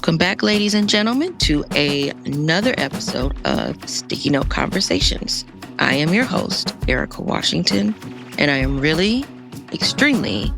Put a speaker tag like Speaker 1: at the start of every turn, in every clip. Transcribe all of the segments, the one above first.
Speaker 1: Welcome back, ladies and gentlemen, to another episode of Sticky Note Conversations. I am your host, Erika Washington, and I am really extremely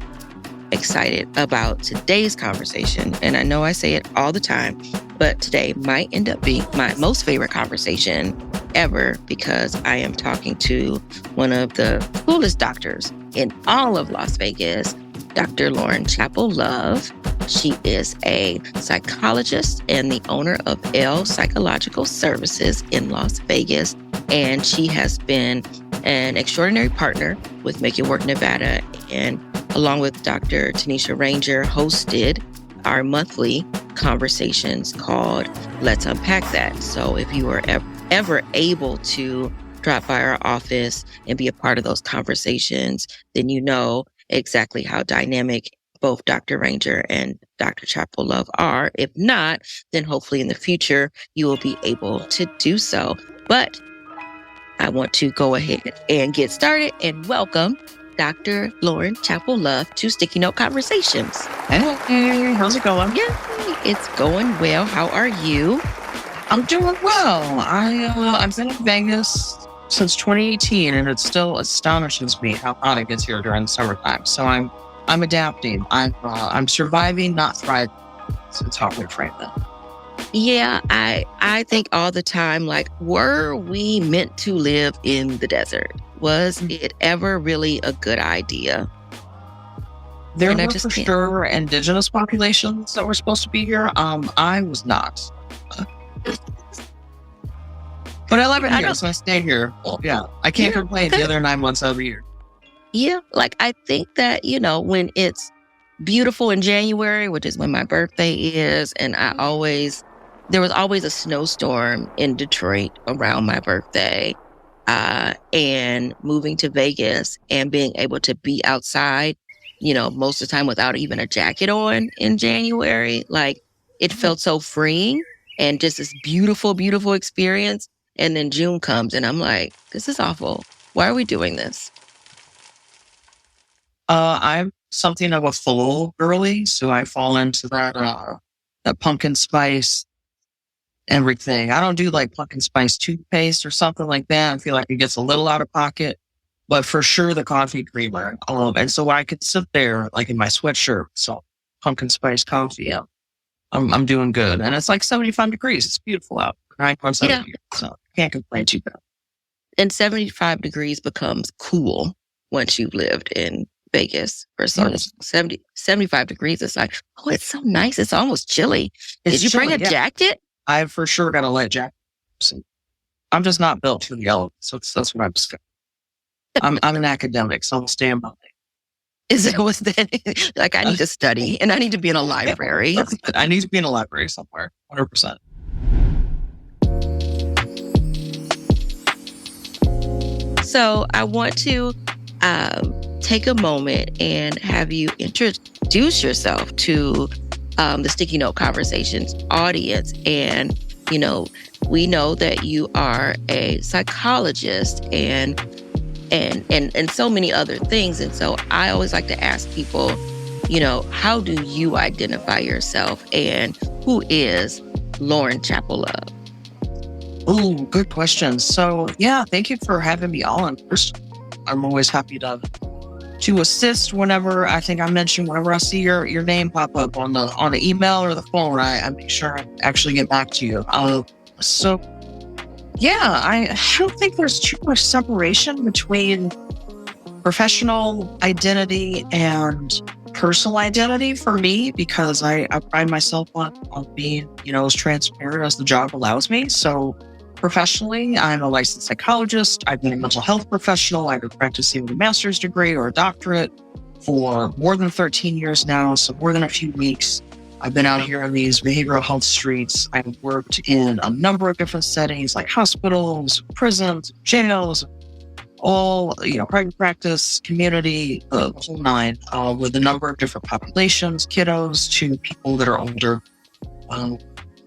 Speaker 1: excited about today's conversation. And I know I say it all the time, but today might end up being my most favorite conversation ever because I am talking to one of the coolest doctors in all of Las Vegas, Dr. Lauren Chapple-Love. She is a psychologist and the owner of L Psychological Services in Las Vegas. And she has been an extraordinary partner with Make It Work Nevada, and along with Dr. Tanisha Ranger, hosted our monthly conversations called Let's Unpack That. So if you are ever able to drop by our office and be a part of those conversations, then you know exactly how dynamic both Dr. Ranger and Dr. Chapple-Love are. If not, then hopefully in the future, you will be able to do so. But I want to go ahead and get started and welcome Dr. Lauren Chapple-Love to Sticky Note Conversations.
Speaker 2: Hey, how's it going?
Speaker 1: Yay, it's going well. How are you?
Speaker 2: I'm doing well. I've been in Vegas since 2018, and it still astonishes me how hot it gets here during the summertime. So I'm adapting. I'm surviving, not thriving. So it's how we frame it.
Speaker 1: Yeah, I think all the time, like, were we meant to live in the desert? Was it ever really a good idea?
Speaker 2: There were for sure indigenous populations that were supposed to be here. I was not. But I love it here, so I stayed here. Well, yeah, I can't complain the other 9 months of the year.
Speaker 1: Yeah, like I think that, when it's beautiful in January, which is when my birthday is, and there was always a snowstorm in Detroit around my birthday, and moving to Vegas and being able to be outside, most of the time without even a jacket on in January, like it felt so freeing and just this beautiful, beautiful experience. And then June comes and I'm like, this is awful. Why are we doing this?
Speaker 2: I'm something of a fall girly, so I fall into that pumpkin spice everything. I don't do like pumpkin spice toothpaste or something like that. I feel like it gets a little out of pocket, but for sure the coffee creamer. And so I could sit there like in my sweatshirt, so pumpkin spice coffee. Yeah, I'm doing good, and it's like 75 degrees. It's beautiful out. 9 months of the year, so can't complain too bad.
Speaker 1: And 75 degrees becomes cool once you've lived in Vegas for so 75 degrees. It's like, oh, it's so nice. It's almost chilly. Did you bring a jacket?
Speaker 2: I've for sure got a light jacket. I'm just not built for the elements. So that's what I'm saying. I'm an academic, so I'll stay in my lane.
Speaker 1: Is that what's that? Like, I need to study and I need to be in a library.
Speaker 2: I need to be in a library somewhere. 100%.
Speaker 1: So I want to take a moment and have you introduce yourself to the Sticky Note Conversations audience. And, we know that you are a psychologist and so many other things. And so I always like to ask people, how do you identify yourself and who is Lauren Chapple-Love?
Speaker 2: Oh, good question. So yeah, thank you for having me on. First, I'm always happy to assist whenever I see your name pop up on the email or the phone. I make sure I actually get back to you. So yeah, I don't think there's too much separation between professional identity and personal identity for me, because I pride myself on being, as transparent as the job allows me. So professionally, I'm a licensed psychologist. I've been a mental health professional. I've been practicing with a master's degree or a doctorate for more than 13 years now, so more than a few weeks. I've been out here on these behavioral health streets. I've worked in a number of different settings like hospitals, prisons, jails, all, private practice, community, the whole nine, with a number of different populations, kiddos to people that are older.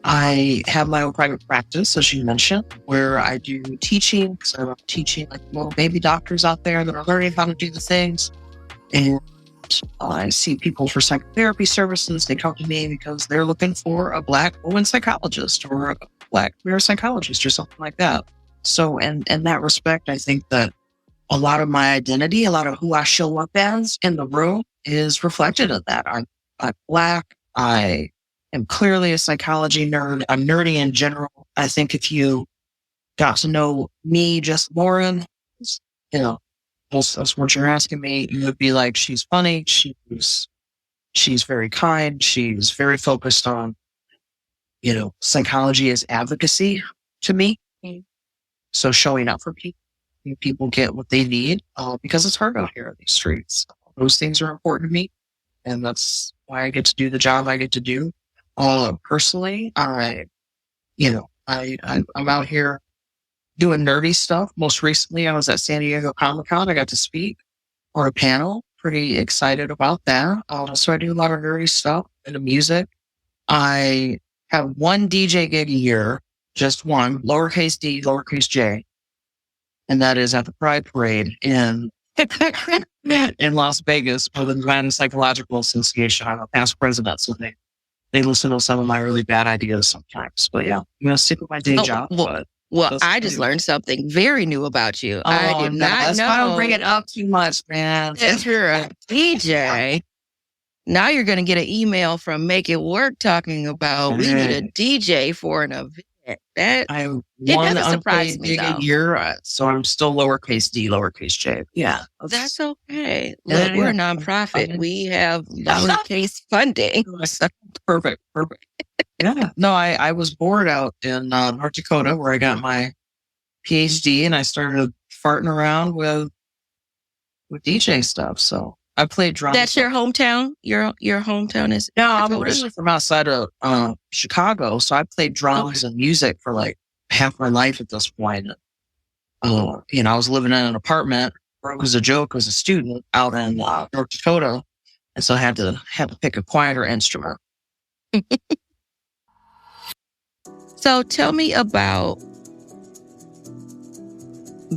Speaker 2: I have my own private practice, as you mentioned, where I do teaching, because I'm teaching like little baby doctors out there that are learning how to do the things. And out. I see people for psychotherapy services. They come to me because they're looking for a Black woman psychologist or a Black queer psychologist or something like that. So in that respect, I think that a lot of my identity, a lot of who I show up as in the room is reflected in that. I'm Black. I am clearly a psychology nerd. I'm nerdy in general. I think if you got to know me, just Lauren, you know, that's what you're asking me. You would be like, she's funny. She's very kind. She's very focused on, psychology as advocacy to me. So showing up for people, people get what they need because it's hard out here in these streets. Those things are important to me. And that's why I get to do the job I get to do. Personally, I'm out here doing nerdy stuff. Most recently, I was at San Diego Comic-Con. I got to speak on a panel. Pretty excited about that. So I do a lot of nerdy stuff and music. I have one DJ gig a year, just one, lowercase d, lowercase j. And that is at the Pride Parade in Las Vegas for the Nevada Psychological Association. I'm a past president, so they listen to some of my really bad ideas sometimes. But yeah, I'm going to stick with my day job.
Speaker 1: Well, I just learned something very new about you. I did not know.
Speaker 2: I don't bring it up too much, man.
Speaker 1: If you're a DJ, now you're going to get an email from Make It Work talking about we need a DJ for an event.
Speaker 2: I'm one unpaid gig a year, so I'm still lowercase d, lowercase j. Yeah.
Speaker 1: That's okay. Look, we're a nonprofit. We have lowercase funding.
Speaker 2: Perfect. Yeah. No, I was bored out in North Dakota where I got my PhD and I started farting around with DJ stuff. So I played drums.
Speaker 1: That's your hometown? Your hometown is?
Speaker 2: No, I'm originally from outside of Chicago. So I played drums and music for like half my life at this point. I was living in an apartment where it was a joke as a student out in North Dakota. And so I had to pick a quieter instrument.
Speaker 1: So tell me about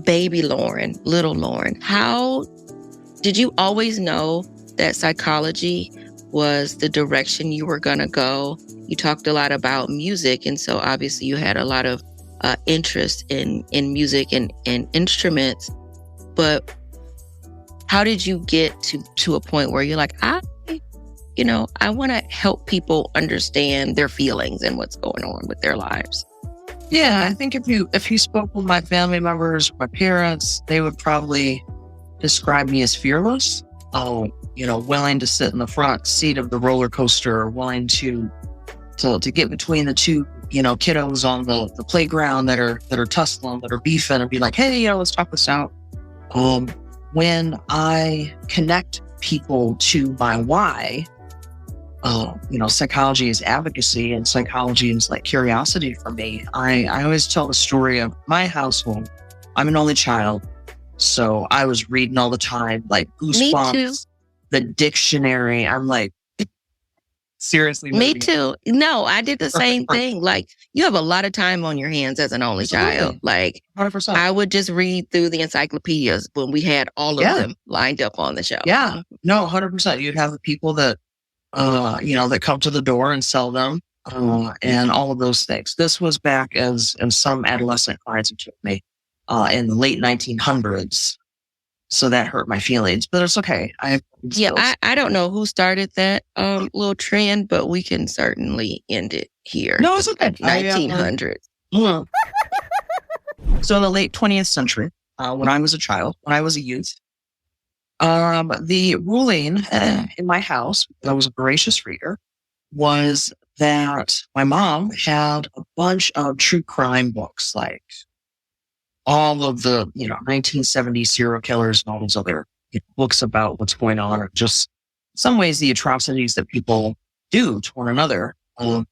Speaker 1: baby Lauren, little Lauren. How did you always know that psychology was the direction you were going to go? You talked a lot about music, and so obviously you had a lot of interest in music and instruments. But how did you get to a point where you're like, I want to help people understand their feelings and what's going on with their lives?
Speaker 2: Yeah, I think if you spoke with my family members, my parents, they would probably describe me as fearless. Willing to sit in the front seat of the roller coaster, willing to get between the two, kiddos on the playground that are tussling, that are beefing, and be like, hey, let's talk this out. When I connect people to my why, psychology is advocacy and psychology is like curiosity for me. I always tell the story of my household. I'm an only child. So I was reading all the time, like Goosebumps, the dictionary. I'm like, seriously.
Speaker 1: Me too. No, I did the same thing. Like, you have a lot of time on your hands as an only child. Like, 100%. I would just read through the encyclopedias when we had all of them lined up on the shelf.
Speaker 2: Yeah, no, 100%. You'd have the people that, that come to the door and sell them and all of those things. This was back as some adolescent clients took me in the late 1900s. So that hurt my feelings, but it's okay. I
Speaker 1: don't know who started that little trend, but we can certainly end it here.
Speaker 2: No, it's okay.
Speaker 1: 1900s.
Speaker 2: So in the late 20th century, when I was a child, when I was a youth, the ruling in my house, I was a voracious reader, was that my mom had a bunch of true crime books, like all of the, 1970s serial killers and all those other books about what's going on, or just some ways the atrocities that people do to one another. And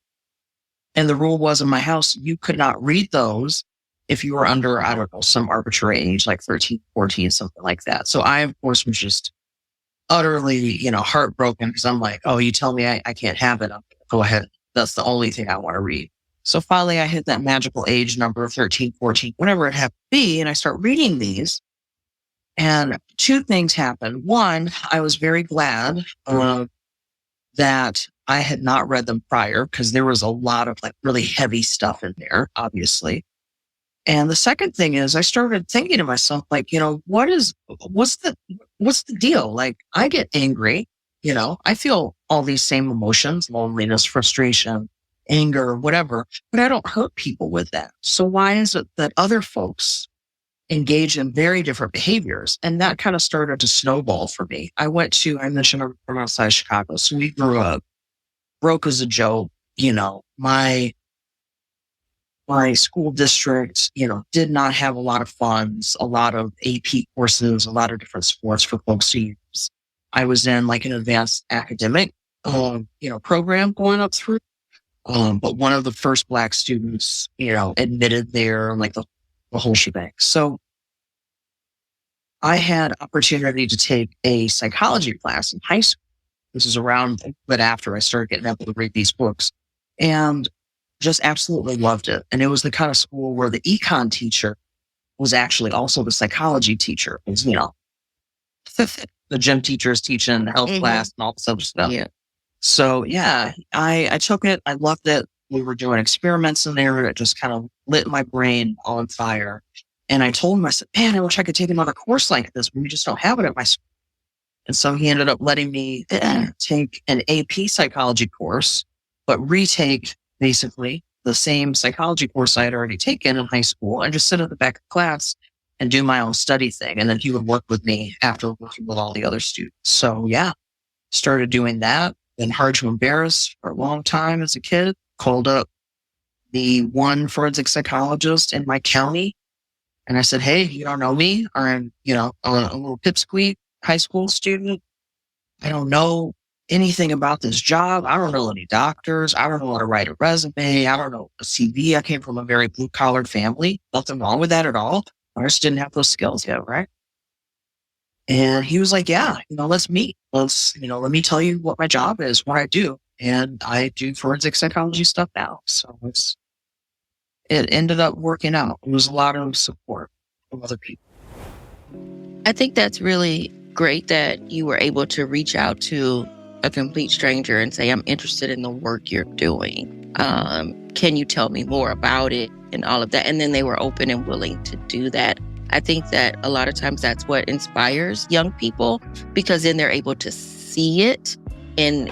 Speaker 2: the rule was in my house, you could not read those if you were under, I don't know, some arbitrary age, like 13, 14, something like that. So I, of course, was just utterly, heartbroken because I'm like, oh, you tell me I can't have it. Go ahead. That's the only thing I want to read. So finally, I hit that magical age number of 13, 14, whatever it happened to be, and I start reading these. And two things happened. One, I was very glad that I had not read them prior because there was a lot of like really heavy stuff in there, obviously. And the second thing is I started thinking to myself, like, what's the deal? Like, I get angry, I feel all these same emotions, loneliness, frustration, anger, whatever, but I don't hurt people with that. So why is it that other folks engage in very different behaviors? And that kind of started to snowball for me. I mentioned I'm from outside Chicago. So we grew up broke as a joke, my school district, did not have a lot of funds, a lot of AP courses, a lot of different sports for folks to use. I was in like an advanced academic, program going up through. But one of the first Black students, admitted there, like the whole shebang. So I had opportunity to take a psychology class in high school. This is around a bit after I started getting able to read these books, and just absolutely loved it. And it was the kind of school where the econ teacher was actually also the psychology teacher. It was, the gym teacher is teaching the health class and all this other stuff.
Speaker 1: Yeah.
Speaker 2: So yeah, I took it. I loved it. We were doing experiments in there. It just kind of lit my brain on fire. And I told him, I said, man, I wish I could take another course like this, but we just don't have it at my school. And so he ended up letting me take an AP psychology course, but retake basically the same psychology course I had already taken in high school and just sit at the back of the class and do my own study thing. And then he would work with me after working with all the other students. So yeah, started doing that. Been hard to embarrass for a long time as a kid. Called up the one forensic psychologist in my county. And I said, hey, you don't know me. I'm, a little pipsqueak high school student. I don't know anything about this job. I don't know any doctors. I don't know how to write a resume. I don't know a CV. I came from a very blue collared family. Nothing wrong with that at all. I just didn't have those skills yet, right? And he was like, yeah, let's meet. Let me tell you what my job is, what I do. And I do forensic psychology stuff now. So it ended up working out. It was a lot of support from other people.
Speaker 1: I think that's really great that you were able to reach out to a complete stranger and say, I'm interested in the work you're doing. Can you tell me more about it and all of that? And then they were open and willing to do that. I think that a lot of times that's what inspires young people, because then they're able to see it in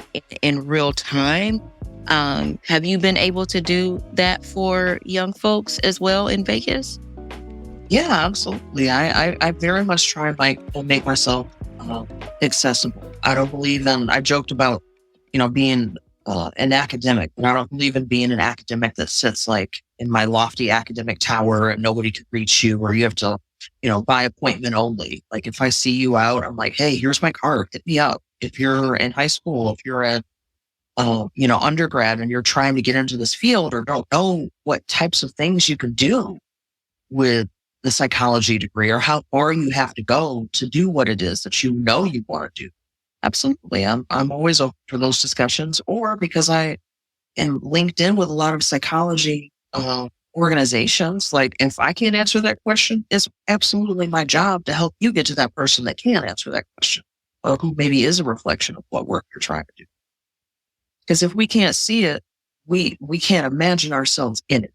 Speaker 1: real time. Have you been able to do that for young folks as well in Vegas?
Speaker 2: Yeah, absolutely. I very much try to make myself accessible. I joked about, being an academic, and I don't believe in being an academic that sits like in my lofty academic tower and nobody can reach you, or you have to, by appointment only. Like if I see you out, I'm like, hey, here's my card, hit me up. If you're in high school, if you're at, undergrad and you're trying to get into this field or don't know what types of things you can do with the psychology degree or how far you have to go to do what it is that you want to do. Absolutely. I'm always open for those discussions, or because I am linked in with a lot of psychology organizations. Like if I can't answer that question, it's absolutely my job to help you get to that person that can answer that question, or who maybe is a reflection of what work you're trying to do. Because if we can't see it, we can't imagine ourselves in it.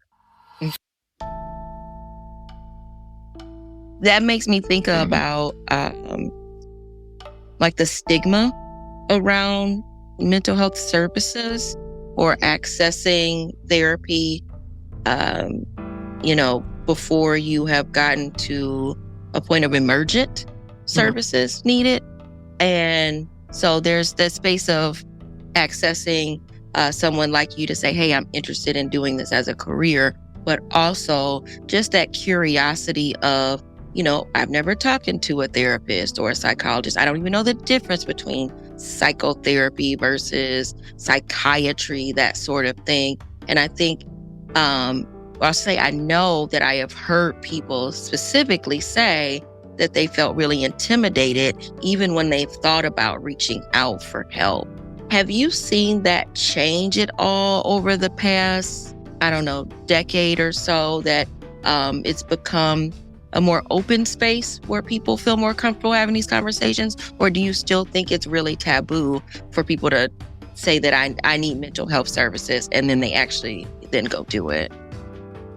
Speaker 1: That makes me think about like the stigma around mental health services or accessing therapy, before you have gotten to a point of emergent services needed. And so there's that space of accessing someone like you to say, hey, I'm interested in doing this as a career, but also just that curiosity of, I've never talked to a therapist or a psychologist. I don't even know the difference between psychotherapy versus psychiatry, that sort of thing. And I think, I'll say I know that I have heard people specifically say that they felt really intimidated even when they've thought about reaching out for help. Have you seen that change at all over the past, decade or so, that it's become a more open space where people feel more comfortable having these conversations? Or do you still think it's really taboo for people to say that I need mental health services and then they actually then go do it?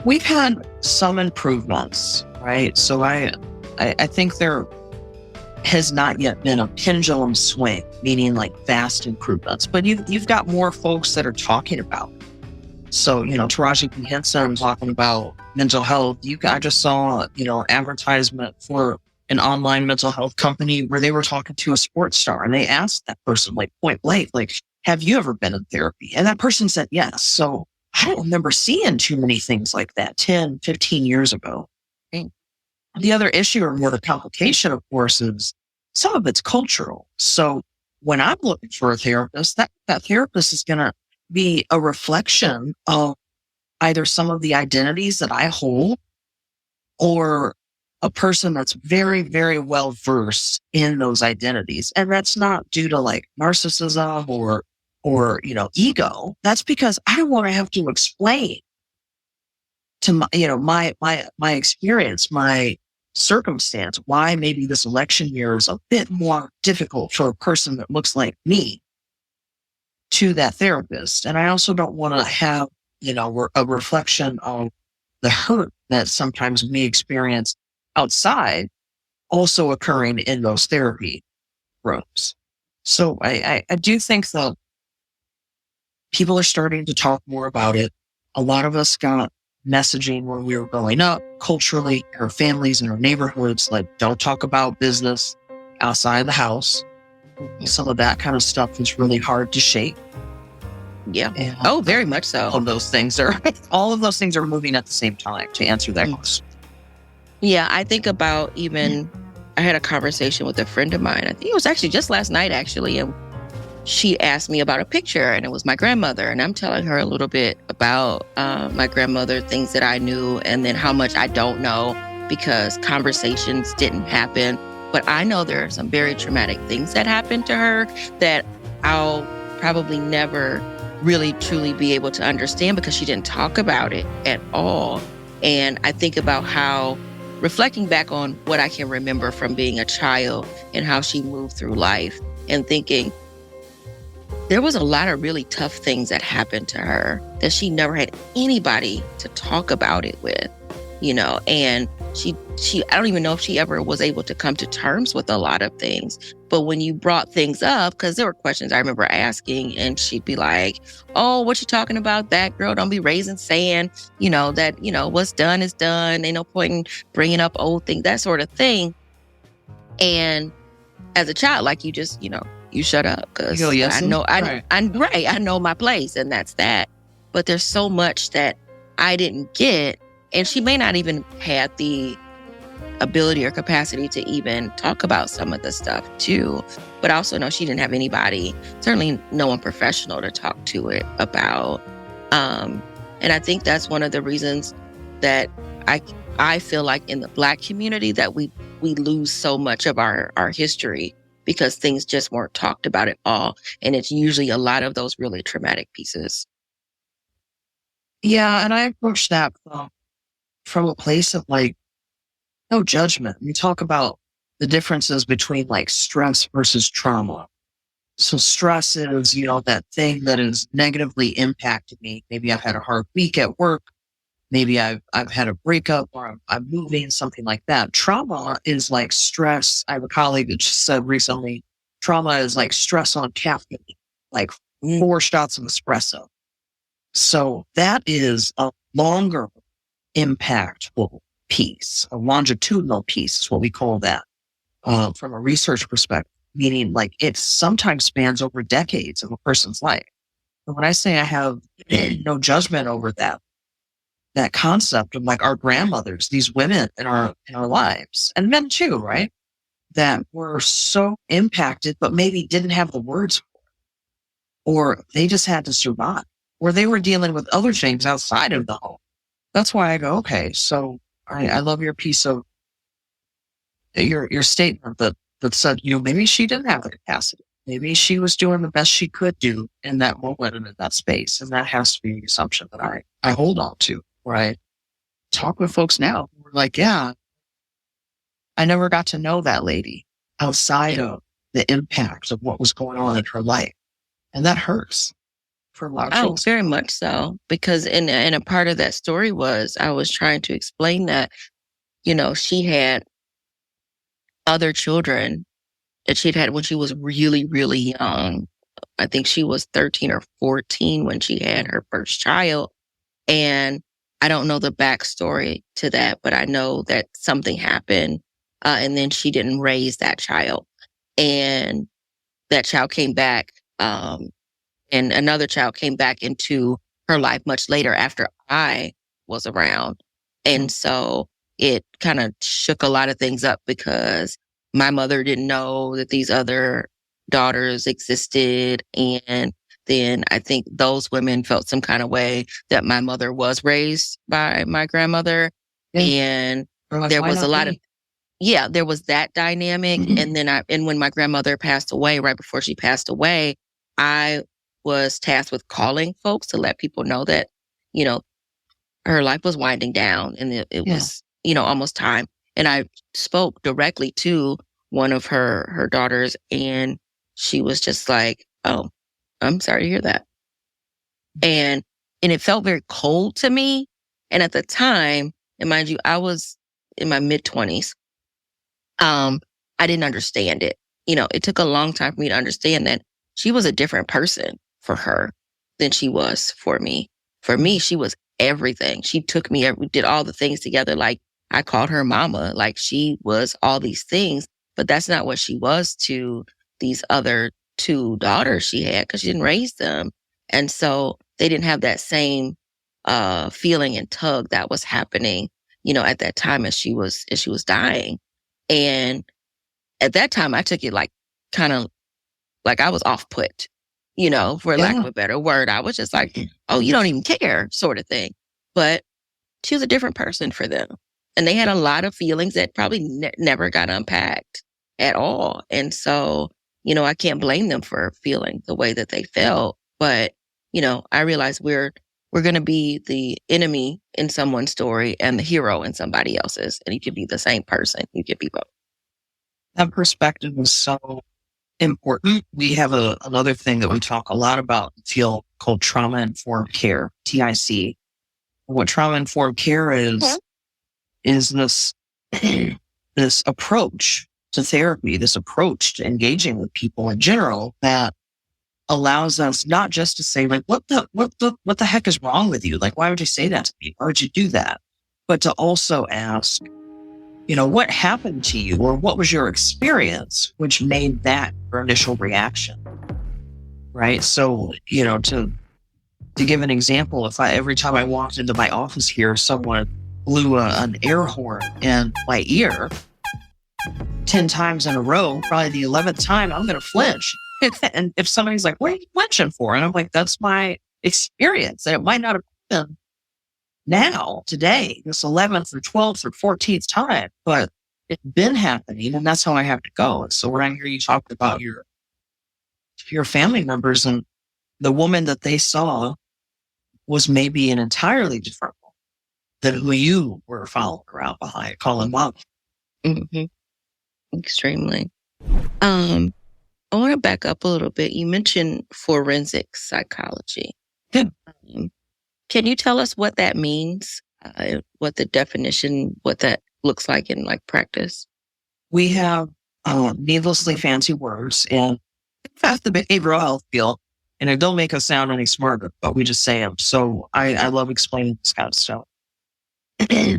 Speaker 2: We've had some improvements, right? So I think there has not yet been a pendulum swing, meaning like vast improvements, but you've got more folks that are talking about it. So, Taraji P. Henson talking about mental health. I just saw, advertisement for an online mental health company where they were talking to a sports star and they asked that person like point blank, like, have you ever been in therapy? And that person said yes. So I don't remember seeing too many things like that 10, 15 years ago. And the other issue or more the complication, of course, is some of it's cultural. So when I'm looking for a therapist, that therapist is going to be a reflection of either some of the identities that I hold or a person that's very, very well versed in those identities. And that's not due to like narcissism or ego. That's because I don't want to have to explain to my experience, my circumstance, why maybe this election year is a bit more difficult for a person that looks like me to that therapist. And I also don't want to have, a reflection of the hurt that sometimes we experience outside also occurring in those therapy rooms. So I do think that people are starting to talk more about it. A lot of us got messaging when we were growing up culturally, our families and our neighborhoods, like don't talk about business outside the house. Some of that kind of stuff is really hard to shake.
Speaker 1: Yeah.
Speaker 2: And
Speaker 1: oh, very much so.
Speaker 2: all of those things are moving at the same time to answer that question.
Speaker 1: Yeah, I think about I had a conversation with a friend of mine. I think it was actually just last night, actually. And she asked me about a picture and it was my grandmother. And I'm telling her a little bit about my grandmother, things that I knew, and then how much I don't know because conversations didn't happen. But I know there are some very traumatic things that happened to her that I'll probably never really truly be able to understand because she didn't talk about it at all. And I think about how, reflecting back on what I can remember from being a child and how she moved through life and thinking there was a lot of really tough things that happened to her that she never had anybody to talk about it with, and she I don't even know if she ever was able to come to terms with a lot of things. But when you brought things up, because there were questions I remember asking and she'd be like, oh, what you talking about? That girl, don't be raising sand, that, what's done is done. Ain't no point in bringing up old things, that sort of thing. And as a child, like you just, you shut up because
Speaker 2: yes,
Speaker 1: I know,
Speaker 2: right.
Speaker 1: I know my place and that's that. But there's so much that I didn't get. And she may not even had the ability or capacity to even talk about some of the stuff too. But I also know she didn't have anybody, certainly no one professional to talk to it about. And I think that's one of the reasons that I feel like in the Black community that we lose so much of our history because things just weren't talked about at all. And it's usually a lot of those really traumatic pieces.
Speaker 2: Yeah. And I approach that from a place of like, no judgment. We talk about the differences between like stress versus trauma. So stress is, that thing that has negatively impacted me. Maybe I've had a hard week at work. Maybe I've had a breakup or I'm moving, something like that. Trauma is like stress. I have a colleague that just said recently, trauma is like stress on caffeine, like 4 shots of espresso. So that is a longer impactful piece, a longitudinal piece is what we call that from a research perspective, meaning like it sometimes spans over decades of a person's life. And when I say I have no judgment over that concept of like our grandmothers, these women in our lives, and men too, right? That were so impacted, but maybe didn't have the words for it, or they just had to survive, or they were dealing with other things outside of the home. That's why I go, okay, so I love your piece of your statement that said, maybe she didn't have the capacity. Maybe she was doing the best she could do in that moment and in that space. And that has to be the assumption that I hold on to, right? Talk with folks now. We're like, yeah, I never got to know that lady outside of the impact of what was going on in her life. And that hurts for a lot of
Speaker 1: Oh,
Speaker 2: folks.
Speaker 1: very much so. Because in a part of that story was I was trying to explain that, she had other children that she'd had when she was really, really young. I think she was 13 or 14 when she had her first child. And I don't know the backstory to that, but I know that something happened. And then she didn't raise that child. And that child came back. And another child came back into her life much later after I was around. And so it kind of shook a lot of things up because my mother didn't know that these other daughters existed. And then I think those women felt some kind of way that my mother was raised by my grandmother.
Speaker 2: Yeah.
Speaker 1: And
Speaker 2: Like,
Speaker 1: there was a lot of, there was that dynamic. And then and when my grandmother passed away, right before she passed away, I was tasked with calling folks to let people know that, her life was winding down and it was, almost time. And I spoke directly to one of her daughters, and she was just like, "Oh, I'm sorry to hear that." And it felt very cold to me. And at the time, and mind you, I was in my mid-20s. I didn't understand it. It took a long time for me to understand that she was a different person for her than she was for me. For me, she was everything. She took me, we did all the things together. Like I called her mama, like she was all these things, but that's not what she was to these other two daughters she had because she didn't raise them. And so they didn't have that same feeling and tug that was happening, at that time as she was dying. And at that time I took it like kind of like I was off put, for lack of a better word. I was just like, oh, you don't even care sort of thing. But she was a different person for them. And they had a lot of feelings that probably never got unpacked at all. And so, I can't blame them for feeling the way that they felt. But, I realized we're going to be the enemy in someone's story and the hero in somebody else's. And you could be the same person. You could be both.
Speaker 2: That perspective is so important. We have another thing that we talk a lot about in the field called trauma-informed care, TIC. What trauma-informed care is this this approach to therapy, this approach to engaging with people in general that allows us not just to say, like, what the heck is wrong with you? Like, why would you say that to me? Why would you do that? But to also ask, what happened to you, or what was your experience which made that your initial reaction? Right. So, to give an example, if every time I walked into my office here, someone blew an air horn in my ear 10 times in a row, probably the 11th time, I'm going to flinch. And if somebody's like, what are you flinching for? And I'm like, that's my experience. And it might not have been now, today, this 11th or 12th or 14th time, but it's been happening, and that's how I have to go. And so when I hear you talk about your family members, and the woman that they saw was maybe an entirely different woman than who you were following around behind, calling mom.
Speaker 1: Mm-hmm. Extremely. I want to back up a little bit. You mentioned forensic psychology.
Speaker 2: Yeah.
Speaker 1: Can you tell us what that means? What the definition, what that looks like in practice?
Speaker 2: We have needlessly fancy words in the behavioral health field, and it don't make us sound any smarter, but we just say them. So I love explaining this kind of stuff.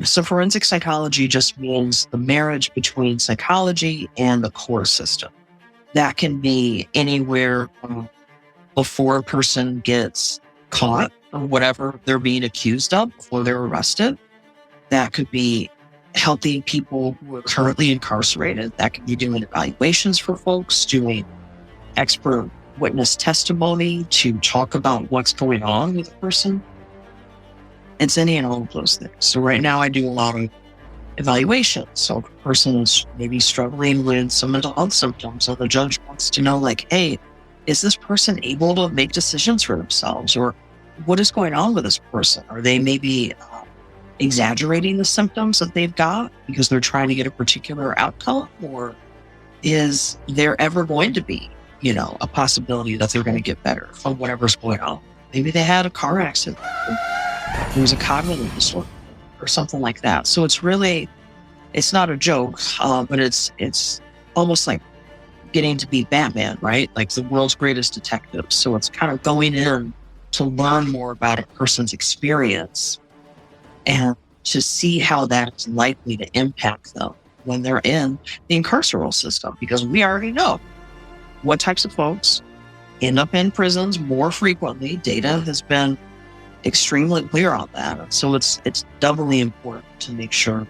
Speaker 2: So forensic psychology just means the marriage between psychology and the core system. That can be anywhere before a person gets caught or whatever they're being accused of before they're arrested. That could be helping people who are currently incarcerated. That could be doing evaluations for folks, doing expert witness testimony to talk about what's going on with a person. It's any and all of those things. So right now I do a lot of evaluations. So if a person is maybe struggling with some mental health symptoms, and the judge wants to know, like, hey, is this person able to make decisions for themselves? Or what is going on with this person? Are they maybe exaggerating the symptoms that they've got because they're trying to get a particular outcome? Or is there ever going to be, a possibility that they're going to get better from whatever's going on? Maybe they had a car accident. There was a cognitive disorder or something like that. So it's not a joke, but it's almost like getting to be Batman, right? Like the world's greatest detective. So it's kind of going in to learn more about a person's experience and to see how that's likely to impact them when they're in the incarceral system, because we already know what types of folks end up in prisons more frequently. Data has been extremely clear on that. So it's doubly important to make sure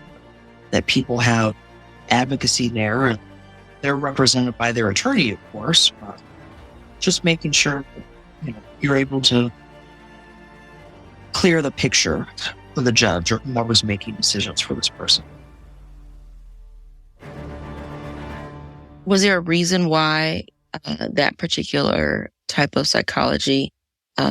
Speaker 2: that people have advocacy there, and they're represented by their attorney, of course, but just making sure that, you're able to clear the picture for the judge or whoever's making decisions for this person.
Speaker 1: Was there a reason why that particular type of psychology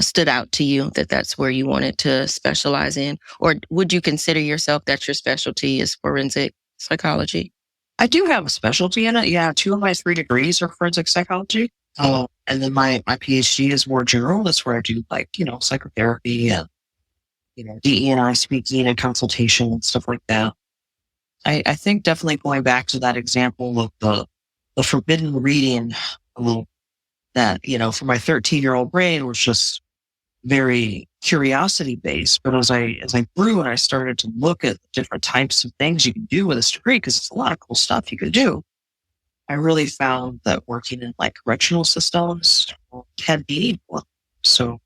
Speaker 1: stood out to you, that that's where you wanted to specialize in? Or would you consider yourself that your specialty is forensic psychology?
Speaker 2: I do have a specialty in it. Yeah, 2 of my 3 degrees are forensic psychology. And then my PhD is more general. That's where I do psychotherapy and, DE&I speaking and consultation and stuff like that. I think definitely going back to that example of the forbidden reading, that, for my 13-year-old brain was just very curiosity based. But as I grew and I started to look at different types of things you can do with this degree, because it's a lot of cool stuff you can do, I really found that working in correctional systems had meaning for them. So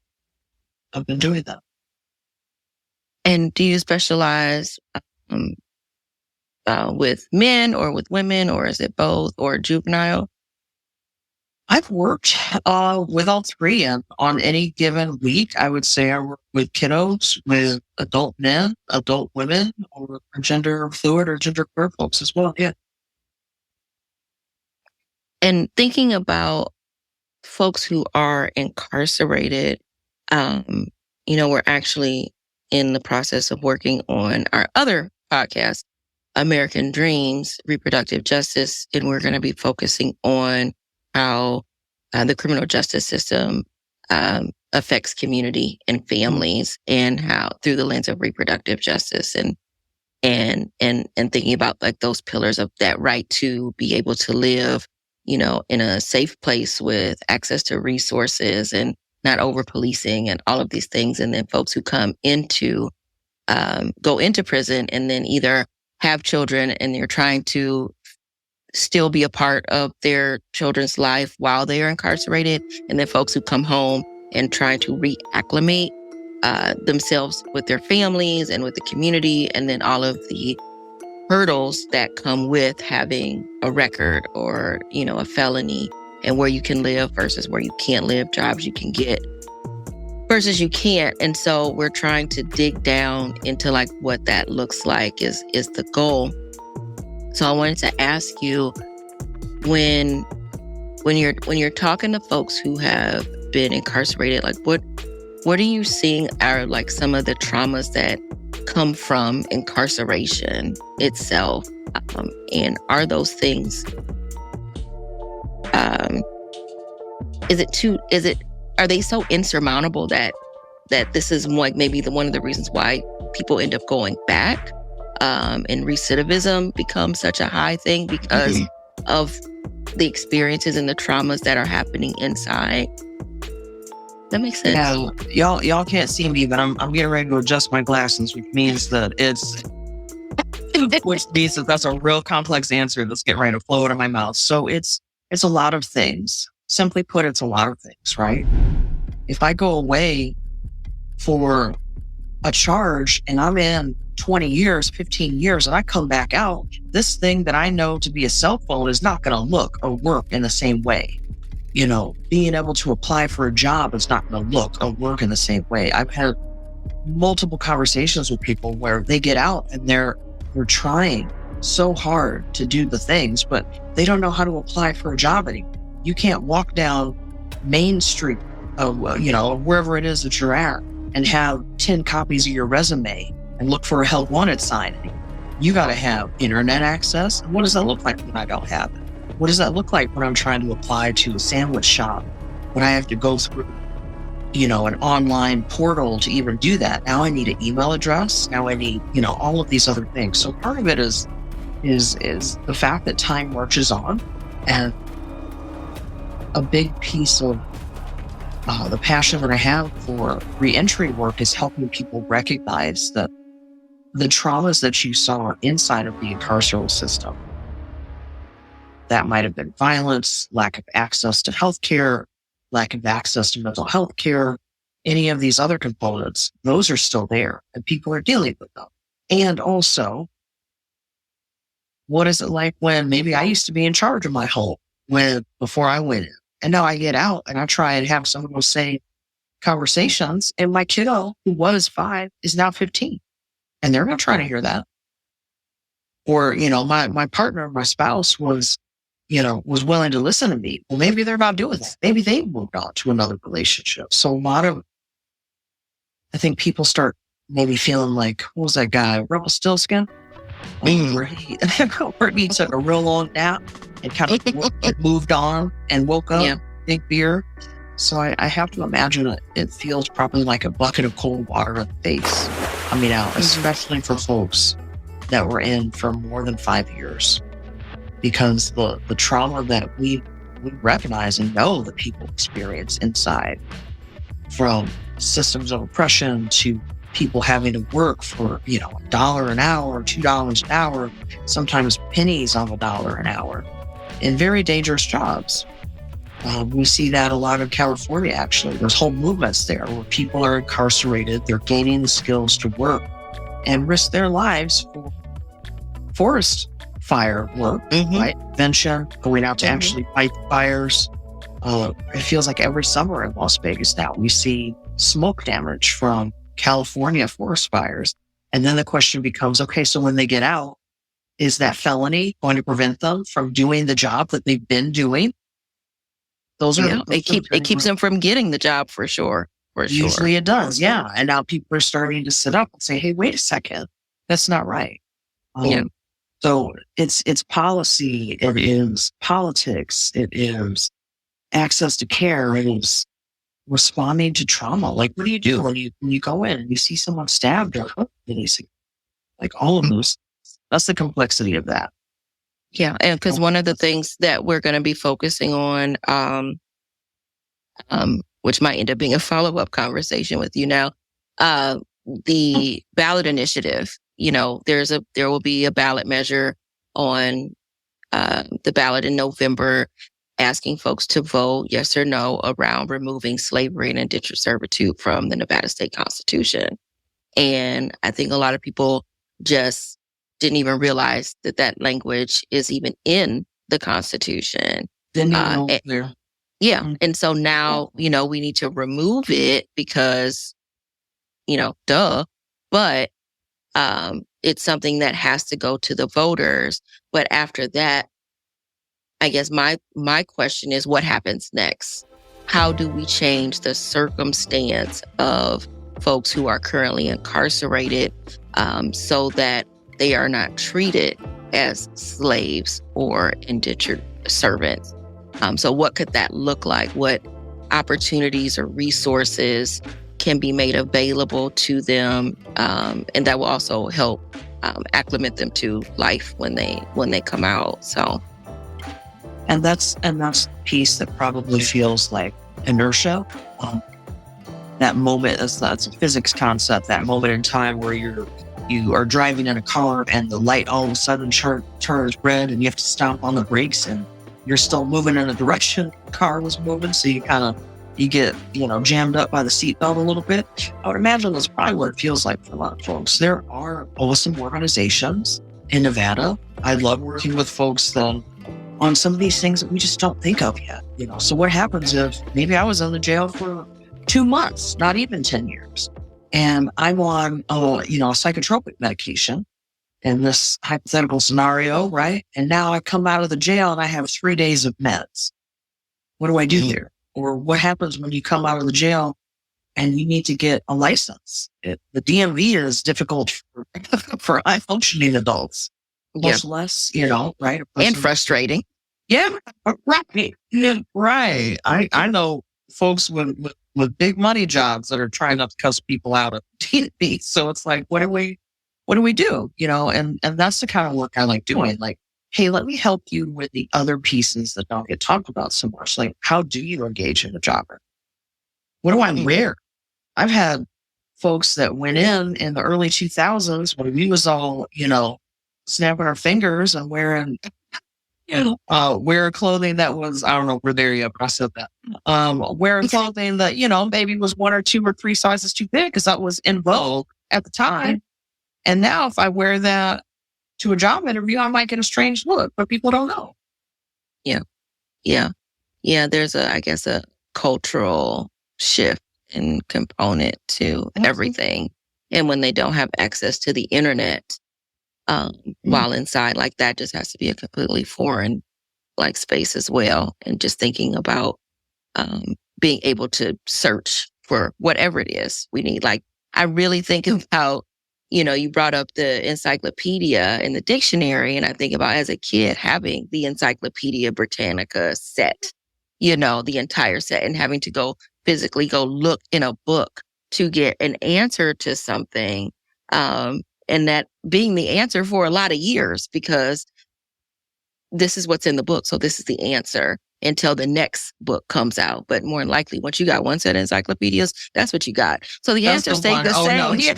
Speaker 2: I've been doing that.
Speaker 1: And do you specialize with men or with women, or is it both, or juvenile?
Speaker 2: I've worked with all 3, and on any given week, I would say I work with kiddos, with adult men, adult women, or gender fluid or gender queer folks as well. Yeah.
Speaker 1: And thinking about folks who are incarcerated, we're actually in the process of working on our other podcast, American Dreams, Reproductive Justice, and we're going to be focusing on how the criminal justice system affects community and families, and how through the lens of reproductive justice and thinking about those pillars of that right to be able to live, in a safe place with access to resources and not over policing and all of these things. And then folks who come go into prison and then either have children and they're trying to still be a part of their children's life while they are incarcerated. And then folks who come home and try to reacclimate themselves with their families and with the community. And then all of the hurdles that come with having a record or, a felony, and where you can live versus where you can't live, jobs you can get versus you can't. And so we're trying to dig down into what that looks like is the goal. So I wanted to ask you, when you're talking to folks who have been incarcerated, what are you seeing are some of the traumas that come from incarceration itself? And are those things, are they so insurmountable that this is maybe one of the reasons why people end up going back? And recidivism becomes such a high thing because of the experiences and the traumas that are happening inside. That makes sense.
Speaker 2: Yeah, y'all can't see me, but I'm getting ready to adjust my glasses, which means that that's a real complex answer that's getting ready to flow out of my mouth. So it's a lot of things. Simply put, it's a lot of things, right? If I go away for a charge and I'm in 20 years, 15 years, and I come back out, this thing that I know to be a cell phone is not going to look or work in the same way. Being able to apply for a job is not going to look or work in the same way. I've had multiple conversations with people where they get out and they're trying so hard to do the things, but they don't know how to apply for a job anymore. You can't walk down Main Street, wherever it is that you're at, and have 10 copies of your resume and look for a help wanted sign. You got to have internet access. And what does that look like when I don't have it? What does that look like when I'm trying to apply to a sandwich shop? When I have to go through, an online portal to even do that. Now I need an email address. Now I need, all of these other things. So part of it is the fact that time marches on, and a big piece of the passion that I have for reentry work is helping people recognize that the traumas that you saw inside of the incarceral system, that might have been violence, lack of access to healthcare, lack of access to mental health care, any of these other components, those are still there and people are dealing with them. And also, what is it like when maybe I used to be in charge of my home before I went in, and now I get out and I try and have some of those same conversations, and my kiddo, who was 5, is now 15, and they're not trying to hear that. Or, my partner, my spouse was willing to listen to me. Well, maybe they're not doing that. Maybe they moved on to another relationship. So I think people start maybe feeling like, what was that guy, Rumpelstiltskin? Where he took a real long nap and kind of moved on and woke up, big beer. So I have to imagine it feels probably like a bucket of cold water in the face coming out, especially for folks that were in for more than 5 years. Because the trauma that we recognize and know that people experience inside, from systems of oppression to people having to work for, $1 an hour, $2 an hour, sometimes pennies on $1 an hour, in very dangerous jobs. We see that a lot in California, actually. There's whole movements there where people are incarcerated, they're gaining the skills to work and risk their lives for forest fire work, right? Prevention, going out to actually fight fires. It feels like every summer in Las Vegas now, we see smoke damage from California forest fires. And then the question becomes, okay, so when they get out, is that felony going to prevent them from doing the job that they've been doing?
Speaker 1: It keeps them from getting the job for sure.
Speaker 2: Usually it does, yeah. And now people are starting to sit up and say, hey, wait a second, that's not right. So it's policy, it is politics, it is access to care, it is responding to trauma. Like, what do you do when you go in and you see someone stabbed or hurt? Like all of those, that's the complexity of that.
Speaker 1: Yeah, and because one of the things that we're going to be focusing on, which might end up being a follow-up conversation with you now, the ballot initiative. There will be a ballot measure on the ballot in November, asking folks to vote yes or no around removing slavery and indentured servitude from the Nevada State Constitution. And I think a lot of people just didn't even realize that language is even in the Constitution.
Speaker 2: Didn't even know it was there.
Speaker 1: Yeah. And so now, we need to remove it because, duh. But it's something that has to go to the voters. But after that, I guess my question is, what happens next? How do we change the circumstance of folks who are currently incarcerated so that they are not treated as slaves or indentured servants? So what could that look like? What opportunities or resources can be made available to them? And that will also help acclimate them to life when they come out. So.
Speaker 2: And that's the piece that probably feels like inertia. That moment, that's a physics concept, that moment in time where you are driving in a car and the light all of a sudden turns red and you have to stomp on the brakes and you're still moving in a direction the car was moving. So you get, jammed up by the seatbelt a little bit. I would imagine that's probably what it feels like for a lot of folks. There are awesome organizations in Nevada. I love working with folks on some of these things that we just don't think of yet. So what happens if maybe I was in the jail for 2 months, not even 10 years, and I'm on, a psychotropic medication in this hypothetical scenario, right? And now I come out of the jail and I have 3 days of meds. What do I do there? Or what happens when you come out of the jail and you need to get a license. The DMV is difficult for high functioning adults, much less, right?
Speaker 1: And frustrating.
Speaker 2: Yeah, right. Yeah, right. I know folks with big money jobs that are trying not to cuss people out at DMV. So it's like, what do we do? And that's the kind of work I like doing. Like, hey, let me help you with the other pieces that don't get talked about so much. Like, how do you engage in a job? What do I wear? I've had folks that went in the early 2000s when we was all, snapping our fingers and wearing, wear clothing that was, I don't know if we're there yet, but I said that. Wearing clothing that, maybe was 1 or 2 or 3 sizes too big because that was in vogue at the time. And now if I wear that to a job interview, I might get a strange look, but people don't know.
Speaker 1: Yeah. There's I guess a cultural shift and component to everything. And when they don't have access to the internet, while inside, like that just has to be a completely foreign like space as well. And just thinking about being able to search for whatever it is we need. Like I really think about, you brought up the encyclopedia and the dictionary, and I think about as a kid having the Encyclopedia Britannica set, the entire set, and having to physically go look in a book to get an answer to something. And that being the answer for a lot of years, because this is what's in the book. So this is the answer until the next book comes out. But more than likely, once you got one set of encyclopedias, that's what you got. So the answer stayed the same. No. Yeah.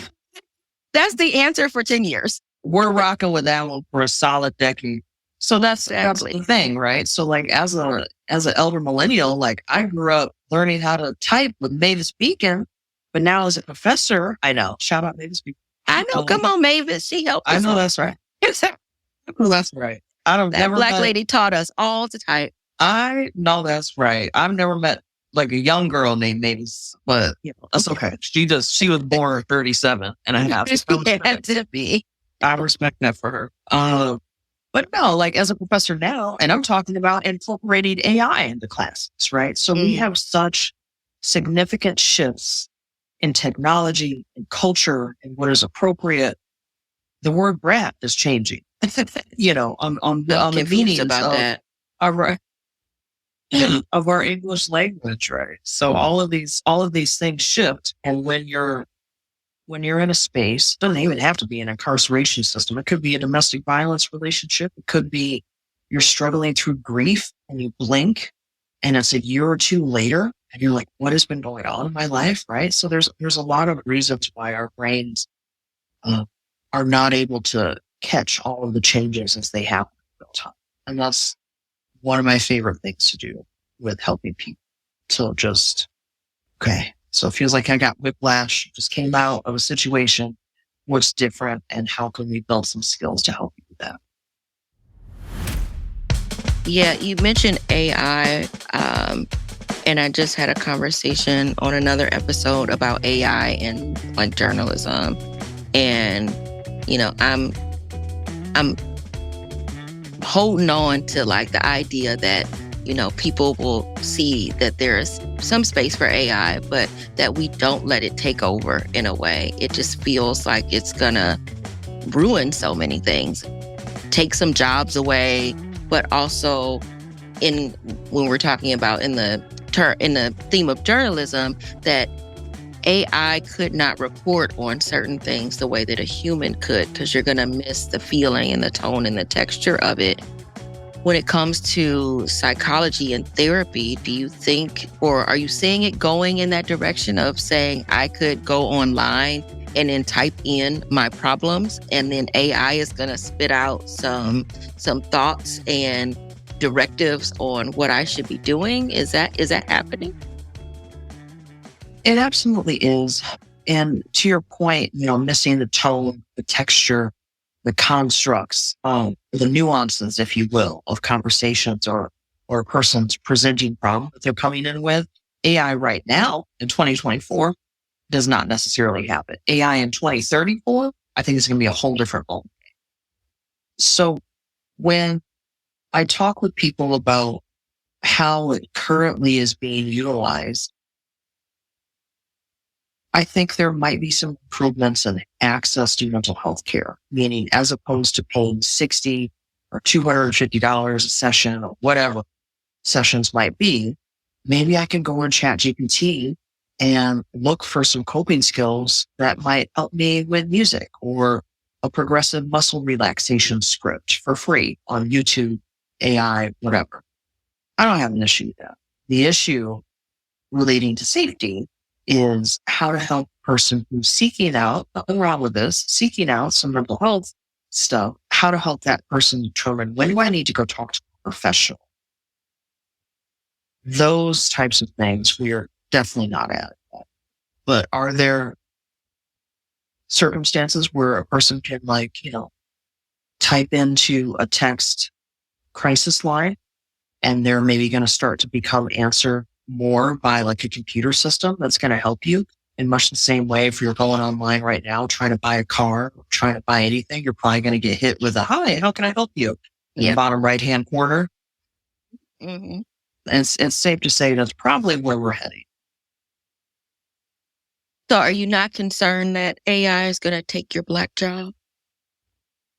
Speaker 1: That's the answer for 10 years.
Speaker 2: We're rocking with that one for a solid decade. So that's the thing, right? So like as an elder millennial, like I grew up learning how to type with Mavis Beacon, but now as a professor, I know. Shout out Mavis Beacon.
Speaker 1: I know. Come on, Mavis. She helped us.
Speaker 2: I know that's right. That's right.
Speaker 1: That black lady taught us all to type.
Speaker 2: I know that's right. I've never met like a young girl named Mavis, but that's okay. She was born at 37 and I have
Speaker 1: to be.
Speaker 2: I respect that for her. But no, like as a professor now, and I'm talking about incorporating AI into classes, right? So we have such significant shifts in technology and culture and what is appropriate. The word brat is changing, on the meanings
Speaker 1: about that.
Speaker 2: Of our English language, right? So all of these things shift. And when you're in a space, it doesn't even have to be an incarceration system. It could be a domestic violence relationship. It could be you're struggling through grief and you blink and it's a year or two later and you're like, what has been going on in my life? Right. So there's a lot of reasons why our brains are not able to catch all of the changes as they happen in real time. And that's one of my favorite things to do with helping people. So so it feels like I got whiplash, just came out of a situation, what's different, and how can we build some skills to help you with that?
Speaker 1: Yeah, you mentioned AI, and I just had a conversation on another episode about AI and like journalism. And, I'm holding on to like the idea that, people will see that there's some space for AI, but that we don't let it take over in a way. It just feels like it's gonna ruin so many things, take some jobs away, but also when we're talking about in the theme of journalism, that AI could not report on certain things the way that a human could, because you're going to miss the feeling and the tone and the texture of it. When it comes to psychology and therapy, do you think, or are you seeing it going in that direction of saying I could go online and then type in my problems and then AI is going to spit out some thoughts and directives on what I should be doing? Is that happening?
Speaker 2: It absolutely is. And to your point, missing the tone, the texture, the constructs, the nuances, if you will, of conversations or a person's presenting problem that they're coming in with. AI right now in 2024 does not necessarily have it. AI in 2034, I think it's going to be a whole different ball. So when I talk with people about how it currently is being utilized, I think there might be some improvements in access to mental health care, meaning as opposed to paying $60 or $250 a session or whatever sessions might be, maybe I can go in ChatGPT and look for some coping skills that might help me with music or a progressive muscle relaxation script for free on YouTube, AI, whatever. I don't have an issue with that. The issue relating to safety is how to help a person who's seeking out, nothing wrong with this, seeking out some mental health stuff, how to help that person determine when do I need to go talk to a professional. Those types of things we are definitely not at. But are there circumstances where a person can type into a text crisis line and they're maybe going to start to become answer more by like a computer system that's going to help you in much the same way if you're going online right now, trying to buy a car, or trying to buy anything, you're probably going to get hit with a, hi, how can I help you? In the bottom right-hand corner.
Speaker 1: Mm-hmm.
Speaker 2: And it's safe to say that's probably where we're heading.
Speaker 1: So are you not concerned that AI is going to take your Black job?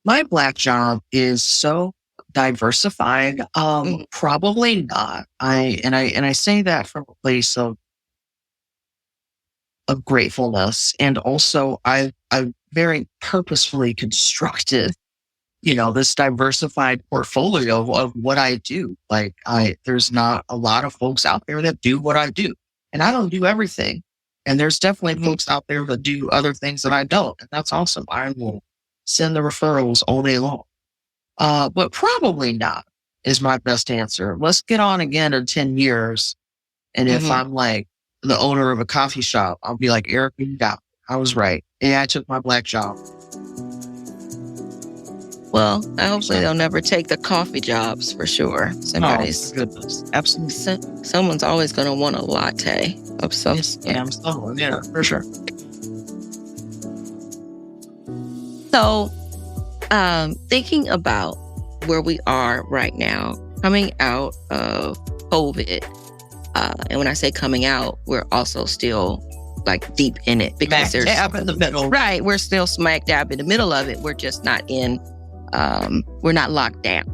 Speaker 2: My Black job is so diversified. Probably not. I say that from a place of gratefulness. And also I've very purposefully constructed, this diversified portfolio of what I do. Like there's not a lot of folks out there that do what I do, and I don't do everything. And there's definitely folks out there that do other things that I don't. And that's awesome. I will send the referrals all day long. But probably not is my best answer. Let's get on again in 10 years. And if I'm like the owner of a coffee shop, I'll be like, Erika, you got it. I was right. Yeah, I took my Black job.
Speaker 1: Well, hopefully they'll never take the coffee jobs for sure.
Speaker 2: Somebody's goodness. Absolutely.
Speaker 1: Someone's always going to want a latte of some sort.
Speaker 2: Yeah, for sure.
Speaker 1: So, thinking about where we are right now, coming out of COVID, and when I say coming out, we're also still like deep in it because
Speaker 2: there's dab in the middle.
Speaker 1: Right, we're still smack dab in the middle of it. We're just not in. We're not locked down.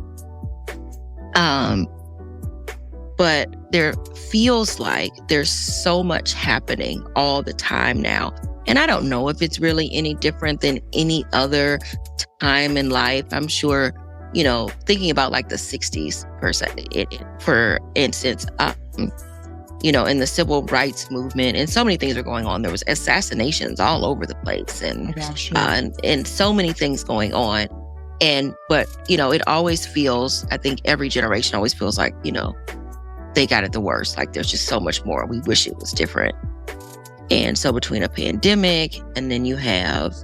Speaker 1: But there feels like there's so much happening all the time now. And I don't know if it's really any different than any other time in life. I'm sure, thinking about like the 60s for instance, in the civil rights movement, and so many things are going on. There was assassinations all over the place and so many things going on. But it always feels, I think every generation always feels like, they got it the worst. Like there's just so much more. We wish it was different. And so between a pandemic and then you have,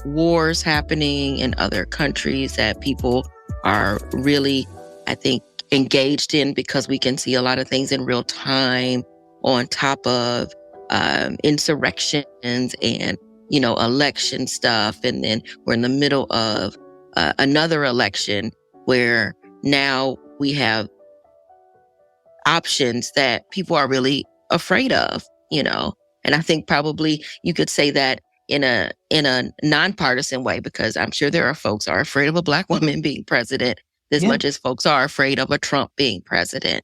Speaker 1: wars happening in other countries that people are really, I think, engaged in because we can see a lot of things in real time on top of insurrections and, election stuff. And then we're in the middle of another election where now we have options that people are really afraid of, and I think probably you could say that in a nonpartisan way, because I'm sure there are folks who are afraid of a Black woman being president as much as folks are afraid of a Trump being president.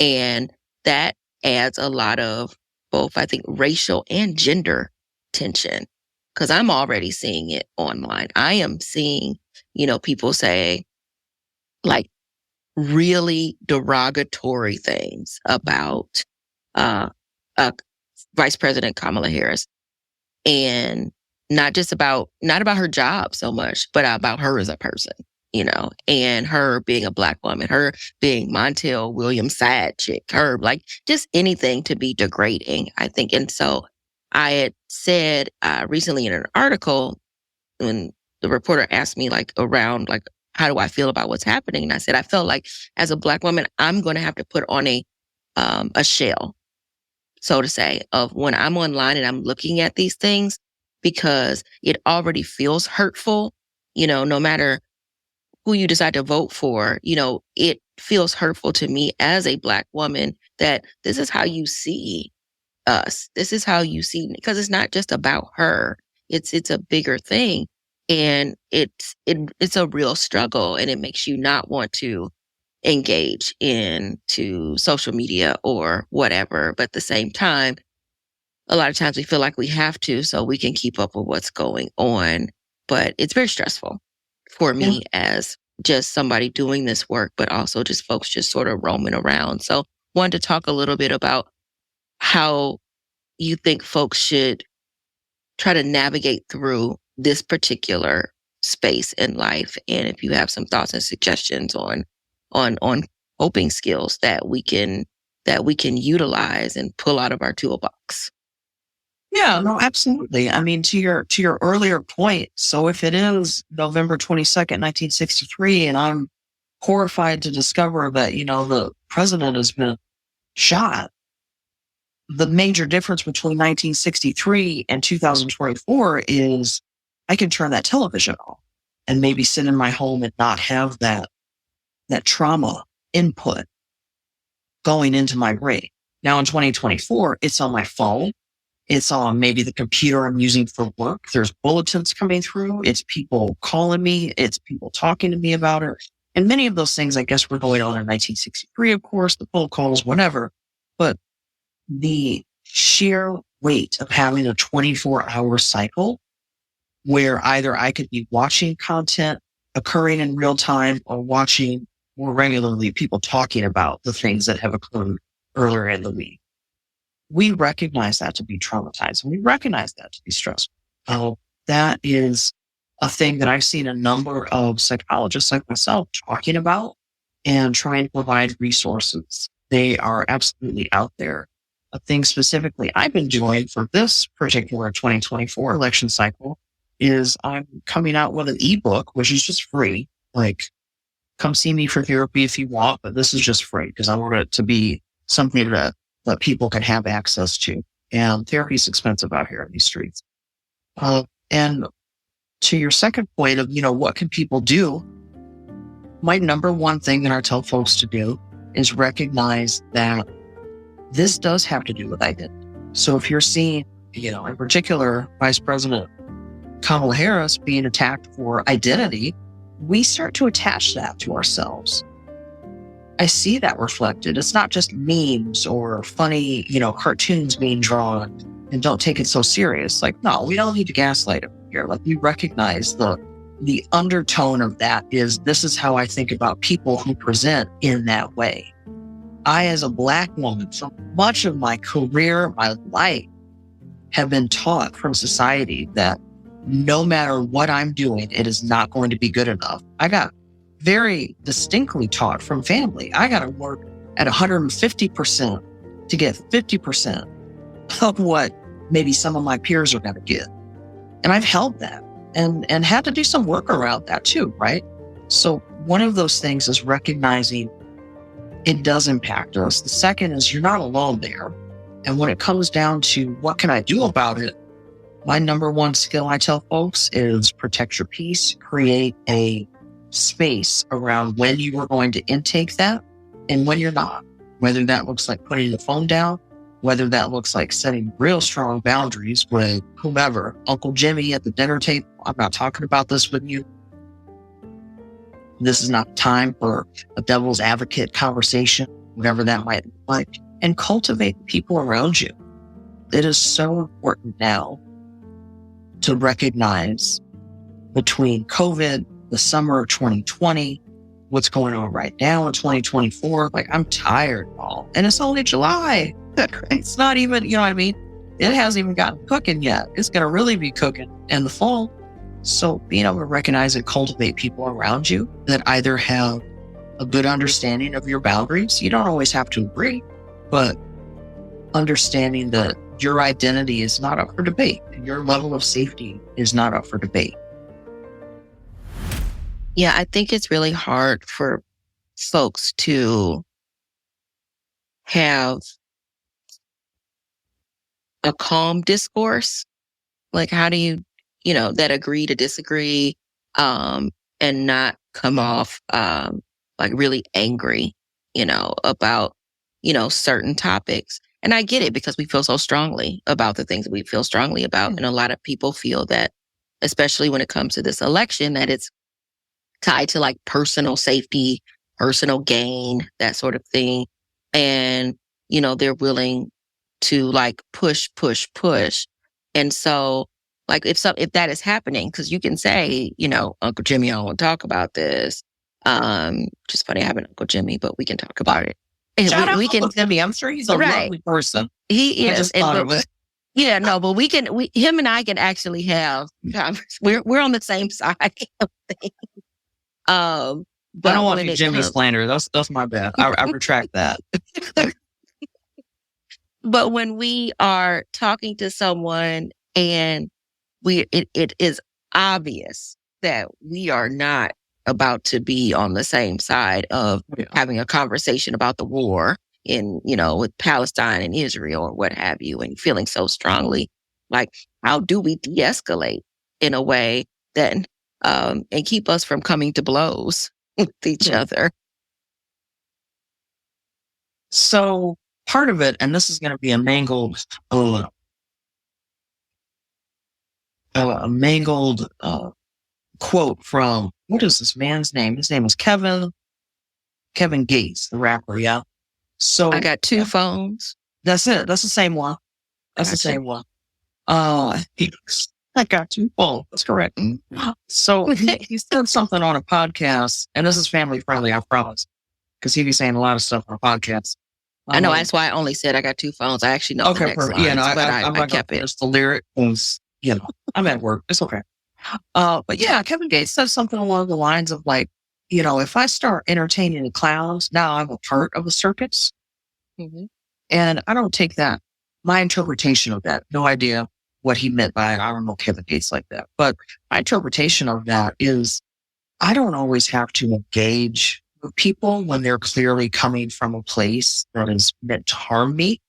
Speaker 1: And that adds a lot of both, I think, racial and gender tension, because I'm already seeing it online. I am seeing people say like really derogatory things about Vice President Kamala Harris, and not about her job so much, but about her as a person, and her being a Black woman, her being Montel Williams' side chick, her like just anything to be degrading, I think. And so I had said recently in an article when the reporter asked me around how do I feel about what's happening? And I said, I felt like as a Black woman, I'm going to have to put on a shell, so to say, of when I'm online and I'm looking at these things, because it already feels hurtful, no matter who you decide to vote for, it feels hurtful to me as a Black woman that this is how you see us. This is how you see me. Because it's not just about her. It's a bigger thing. And it's a real struggle, and it makes you not want to engage into social media or whatever. But at the same time, a lot of times we feel like we have to so we can keep up with what's going on. But it's very stressful for
Speaker 2: Yeah.
Speaker 1: me as just somebody doing this work, but also just folks just sort of roaming around. So wanted to talk a little bit about how you think folks should try to navigate through this particular space in life. And if you have some thoughts and suggestions on coping skills that we can utilize and pull out of our toolbox.
Speaker 2: Yeah, no, absolutely. I mean, to your earlier point, so if it is November 22nd, 1963, and I'm horrified to discover that, the president has been shot, the major difference between 1963 and 2024 is I can turn that television off and maybe sit in my home and not have that trauma input going into my brain. Now in 2024, it's on my phone. It's on maybe the computer I'm using for work. There's bulletins coming through. It's people calling me. It's people talking to me about it. And many of those things, I guess, were going on in 1963, of course, the phone calls, whatever. But the sheer weight of having a 24-hour cycle where either I could be watching content occurring in real time or watching more regularly people talking about the things that have occurred earlier in the week. We recognize that to be traumatizing. We recognize that to be stressful. That is a thing that I've seen a number of psychologists like myself talking about and trying to provide resources. They are absolutely out there. A thing specifically I've been doing for this particular 2024 election cycle is I'm coming out with an ebook, which is just free. Like, come see me for therapy if you want, but this is just free because I want it to be something that people can have access to. And therapy is expensive out here in these streets. And to your second point of, what can people do? My number one thing that I tell folks to do is recognize that this does have to do with identity. So if you're seeing, in particular, Vice President Kamala Harris being attacked for identity, we start to attach that to ourselves. I see that reflected. It's not just memes or funny, cartoons being drawn, and don't take it so serious. Like, no, we don't need to gaslight it here. Like, we recognize the undertone of that is, this is how I think about people who present in that way. I, as a Black woman, for much of my career, my life, have been taught from society that no matter what I'm doing, it is not going to be good enough. I got very distinctly taught from family. I got to work at 150% to get 50% of what maybe some of my peers are going to get. And I've held that and had to do some work around that too, right? So one of those things is recognizing it does impact us. The second is you're not alone there. And when it comes down to what can I do about it, my number one skill I tell folks is protect your peace, create a space around when you are going to intake that and when you're not. Whether that looks like putting the phone down, whether that looks like setting real strong boundaries with whomever, Uncle Jimmy at the dinner table. I'm not talking about this with you. This is not time for a devil's advocate conversation, whatever that might look like, and cultivate the people around you. It is so important now to recognize between COVID, the summer of 2020, what's going on right now in 2024. Like, I'm tired, all, and it's only July. It's not even, you know what I mean? It hasn't even gotten cooking yet. It's going to really be cooking in the fall. So being able to recognize and cultivate people around you that either have a good understanding of your boundaries. You don't always have to agree, but understanding that your identity is not up for debate. Your level of safety is not up for debate.
Speaker 1: Yeah, I think it's really hard for folks to have a calm discourse. Like, how do you, that agree to disagree, and not come off, like really angry, about, certain topics. And I get it because we feel so strongly about the things that we feel strongly about. And a lot of people feel that, especially when it comes to this election, that it's tied to like personal safety, personal gain, that sort of thing. And, they're willing to like push. And so like if that is happening, because you can say, Uncle Jimmy, I don't want to talk about this. Just funny, I have an Uncle Jimmy, but we can talk about it. And
Speaker 2: Shout out
Speaker 1: we can,
Speaker 2: Uncle Jimmy. I'm sure he's a lovely person.
Speaker 1: He is.
Speaker 2: I just thought of it.
Speaker 1: Yeah, no, but him and I can actually have, we're on the same side of things. But
Speaker 2: I don't want to be Jimmy slander. That's my bad. I retract that.
Speaker 1: But when we are talking to someone and it is obvious that we are not about to be on the same side of having a conversation about the war with Palestine and Israel or what have you, and feeling so strongly, like, how do we de-escalate in a way that, and keep us from coming to blows with each other?
Speaker 2: So part of it, and this is going to be a mangled quote from, what is this man's name? His name is Kevin Gates, the rapper. Yeah. So
Speaker 1: I got two phones.
Speaker 2: That's it. That's the same one. That's the same one. I got two phones. That's correct. So he said something on a podcast, and this is family friendly, I promise, because he be saying a lot of stuff on a podcast.
Speaker 1: I know. That's why I only said I got two phones. I actually know the next lines, I kept it.
Speaker 2: It's the lyric was, I'm at work. It's okay. But yeah, Kevin Gates said something along the lines of like, if I start entertaining the clowns, now I'm a part of the circus. Mm-hmm. And I don't take that, my interpretation of that, no idea what he meant by it. I don't know Kevin Gates like that. But my interpretation of that is I don't always have to engage with people when they're clearly coming from a place that is meant to harm me.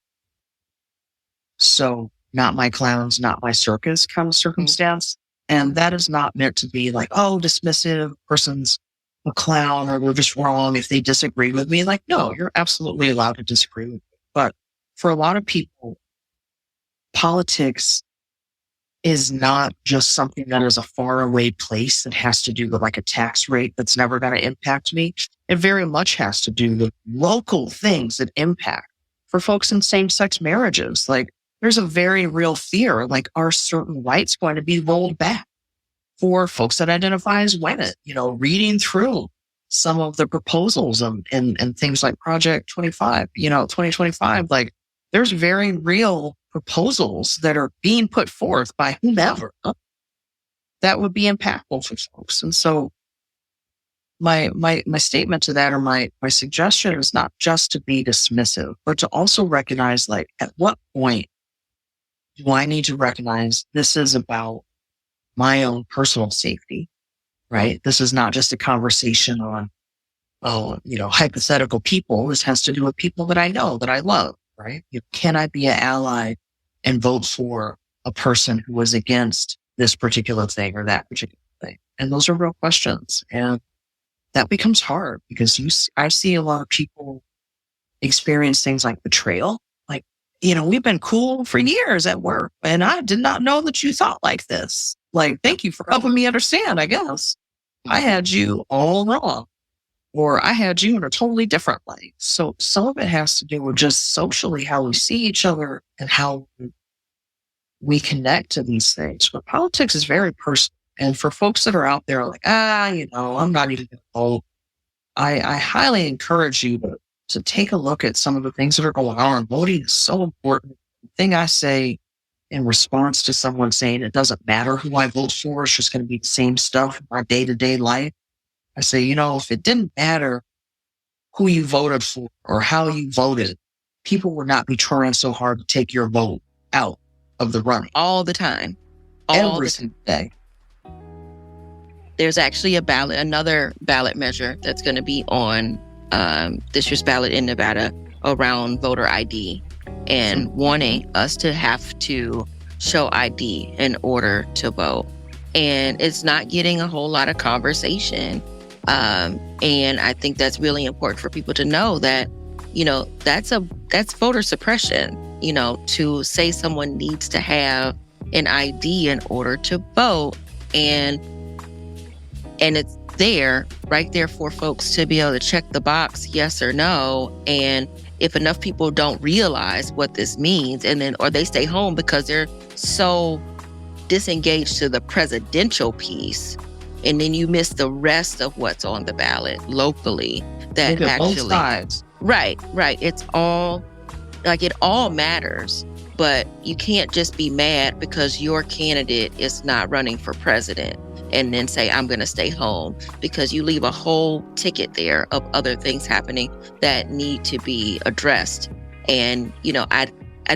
Speaker 2: So not my clowns, not my circus kind of circumstance. And that is not meant to be like, oh, dismissive, person's a clown, or they're just wrong if they disagree with me. Like, no, you're absolutely allowed to disagree with me. But for a lot of people, politics is not just something that is a faraway place that has to do with like a tax rate that's never going to impact me. It very much has to do with local things that impact. For folks in same-sex marriages, like there's a very real fear, like are certain rights going to be rolled back? For folks that identify as women, reading through some of the proposals and things like Project 25, 2025, like there's very real proposals that are being put forth by whomever that would be impactful for folks. And so my statement to that, or my suggestion, is not just to be dismissive, but to also recognize, like, at what point do I need to recognize this is about my own personal safety, right? This is not just a conversation on, hypothetical people. This has to do with people that I know, that I love, right? Can I be an ally and vote for a person who was against this particular thing or that particular thing? And those are real questions. And that becomes hard because I see a lot of people experience things like betrayal. Like, we've been cool for years at work, and I did not know that you thought like this. Like, thank you for helping me understand, I guess. I had you all wrong, or I had you in a totally different light. So some of it has to do with just socially how we see each other and how we connect to these things. But politics is very personal. And for folks that are out there like, I'm not even going to vote, I highly encourage you to take a look at some of the things that are going on. Voting is so important. The thing I say in response to someone saying it doesn't matter who I vote for, it's just going to be the same stuff in my day-to-day life, I say, if it didn't matter who you voted for or how you voted, people would not be trying so hard to take your vote out of the running.
Speaker 1: All the time.
Speaker 2: Every single day.
Speaker 1: There's actually another ballot measure that's going to be on this year's ballot in Nevada around voter ID and wanting us to have to show ID in order to vote. And it's not getting a whole lot of conversation. And I think that's really important for people to know that, that's voter suppression. to say someone needs to have an ID in order to vote, and it's right there for folks to be able to check the box, yes or no. And if enough people don't realize what this means, or they stay home because they're so disengaged to the presidential piece, and then you miss the rest of what's on the ballot locally. That actually,
Speaker 2: both sides.
Speaker 1: Right. It's all it all matters, but you can't just be mad because your candidate is not running for president and then say, I'm going to stay home, because you leave a whole ticket there of other things happening that need to be addressed. And, I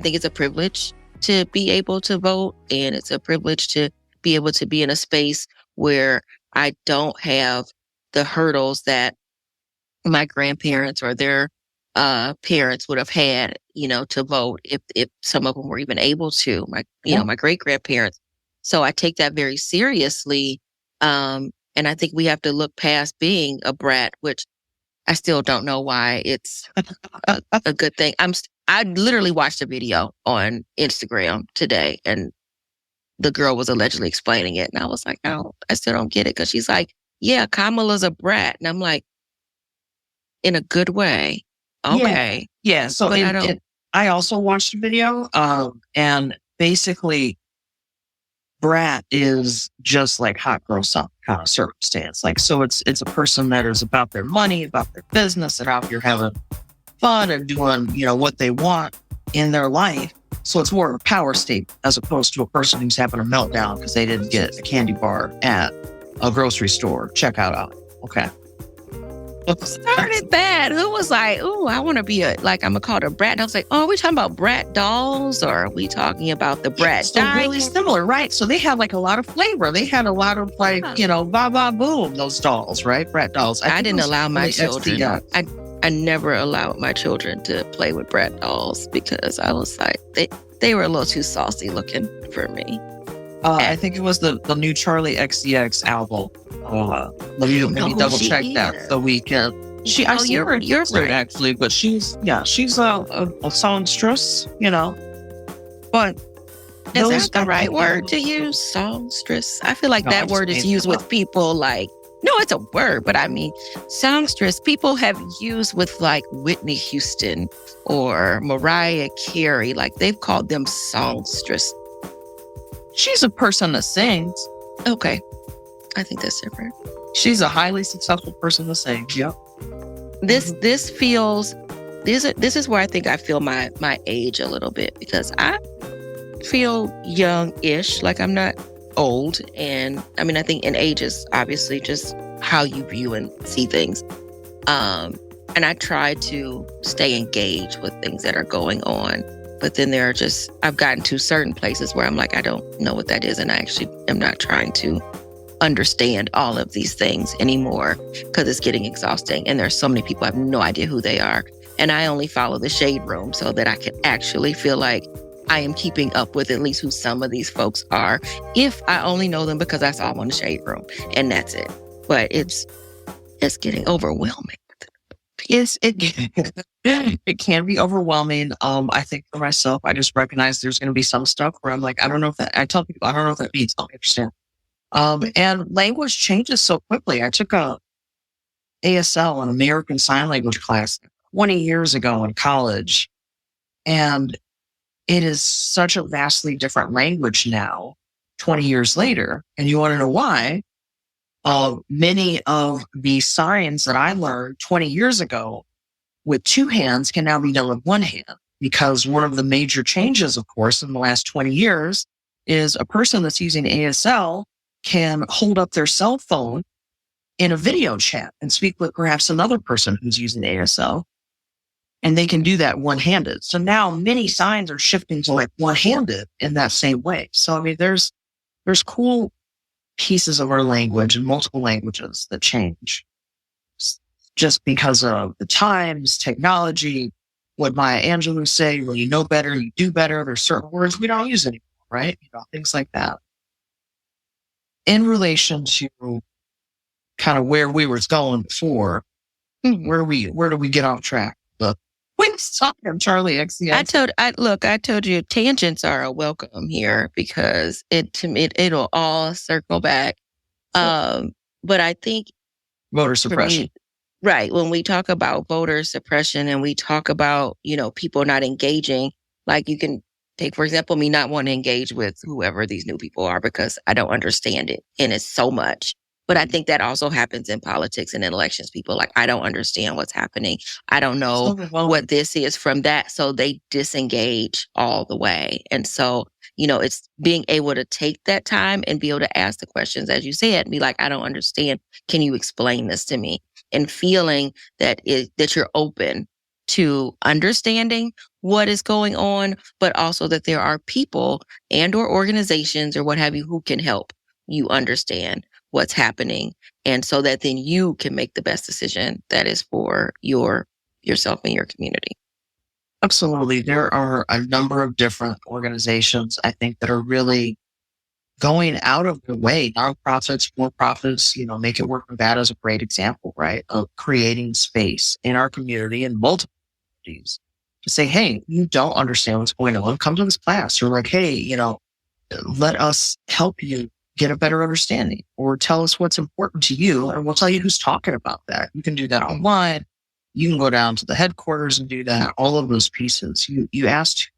Speaker 1: think it's a privilege to be able to vote, and it's a privilege to be able to be in a space where I don't have the hurdles that my grandparents or their parents would have had, to vote if some of them were even able to. My great grandparents. So I take that very seriously. And I think we have to look past being a brat, which I still don't know why it's a good thing. I literally watched a video on Instagram today, and the girl was allegedly explaining it. And I was like, I still don't get it. Cause she's like, yeah, Kamala's a brat. And I'm like, in a good way. Okay.
Speaker 2: Yeah. So I also watched a video, and basically brat is just like hot girl summer kind of circumstance. So it's a person that is about their money, about their business, and out here having fun and doing, what they want in their life. So it's more of a power state as opposed to a person who's having a meltdown because they didn't get a candy bar at a grocery store checkout aisle. Okay.
Speaker 1: Started that. Who was like, "Ooh, I want to be I'm gonna call it a brat." And I was like, "Oh, are we talking about brat dolls, or are we talking about the brat?"
Speaker 2: So really similar, right? So they had a lot of flavor. They had a lot of ba ba boom, those dolls, right? Brat dolls.
Speaker 1: I didn't allow my children. I never allowed my children to play with brat dolls because I was like, they were a little too saucy looking for me.
Speaker 2: I think it was the new Charlie XCX album. Let me double check that the weekend. I see her in concert actually, but she's a songstress, But
Speaker 1: is that the right word to use? Songstress. I feel like that word is used with people no, it's a word, but I mean, songstress, people have used with Whitney Houston or Mariah Carey. They've called them songstress.
Speaker 2: She's a person that sings.
Speaker 1: Okay. I think that's different.
Speaker 2: She's a highly successful person to sing. Yep.
Speaker 1: This is where I think I feel my age a little bit, because I feel young-ish, I'm not old. And I mean, I think in age is obviously just how you view and see things. And I try to stay engaged with things that are going on. But then I've gotten to certain places where I'm like, I don't know what that is. And I actually am not trying to understand all of these things anymore because it's getting exhausting. And there's so many people, I have no idea who they are. And I only follow the shade room so that I can actually feel like I am keeping up with at least who some of these folks are, if I only know them because I saw them on the shade room, and that's it. But it's getting overwhelming.
Speaker 2: It can be overwhelming. I think for myself, I just recognize there's going to be some stuff where I'm like, I don't know if that, I tell people, I don't know if that means, I don't understand. And language changes so quickly. I took a ASL, an American Sign Language class 20 years ago in college. And it is such a vastly different language now, 20 years later. And you want to know why? Many of the signs that I learned 20 years ago with two hands can now be done with one hand, because one of the major changes, of course, in the last 20 years is a person that's using ASL can hold up their cell phone in a video chat and speak with perhaps another person who's using ASL. And they can do that one-handed. So now many signs are shifting to like one-handed in that same way. So, I mean, there's cool pieces of our language and multiple languages that change just because of the times, technology, what Maya Angelou say, when you know better, you do better. There's certain words we don't use anymore, right? You know, things like that. In relation to kind of where we were going before, where do we get off track? We was talking Charlie XCX.
Speaker 1: I told you tangents are a welcome here because it'll all circle back. But I think
Speaker 2: Voter suppression.
Speaker 1: Right. When we talk about voter suppression and we talk about, people not engaging, like you can take, for example, me not wanting to engage with whoever these new people are because I don't understand it. And it's so much. But I think that also happens in politics and in elections. People like, I don't understand what's happening. I don't know what this is from that. So they disengage all the way. And so, it's being able to take that time and be able to ask the questions, as you said, be like, I don't understand. Can you explain this to me? And feeling that you're open to understanding what is going on, but also that there are people and or organizations or what have you who can help you understand what's happening. And so that then you can make the best decision that is for yourself and your community.
Speaker 2: Absolutely. There are a number of different organizations, I think, that are really going out of the way, nonprofits, for-profits, Make It Work with That is a great example, right? Of creating space in our community and multiple communities to say, hey, you don't understand what's going on. Come to this class. Or like, hey, let us help you get a better understanding, or tell us what's important to you. And we'll tell you who's talking about that. You can do that online. You can go down to the headquarters and do that. All of those pieces. You asked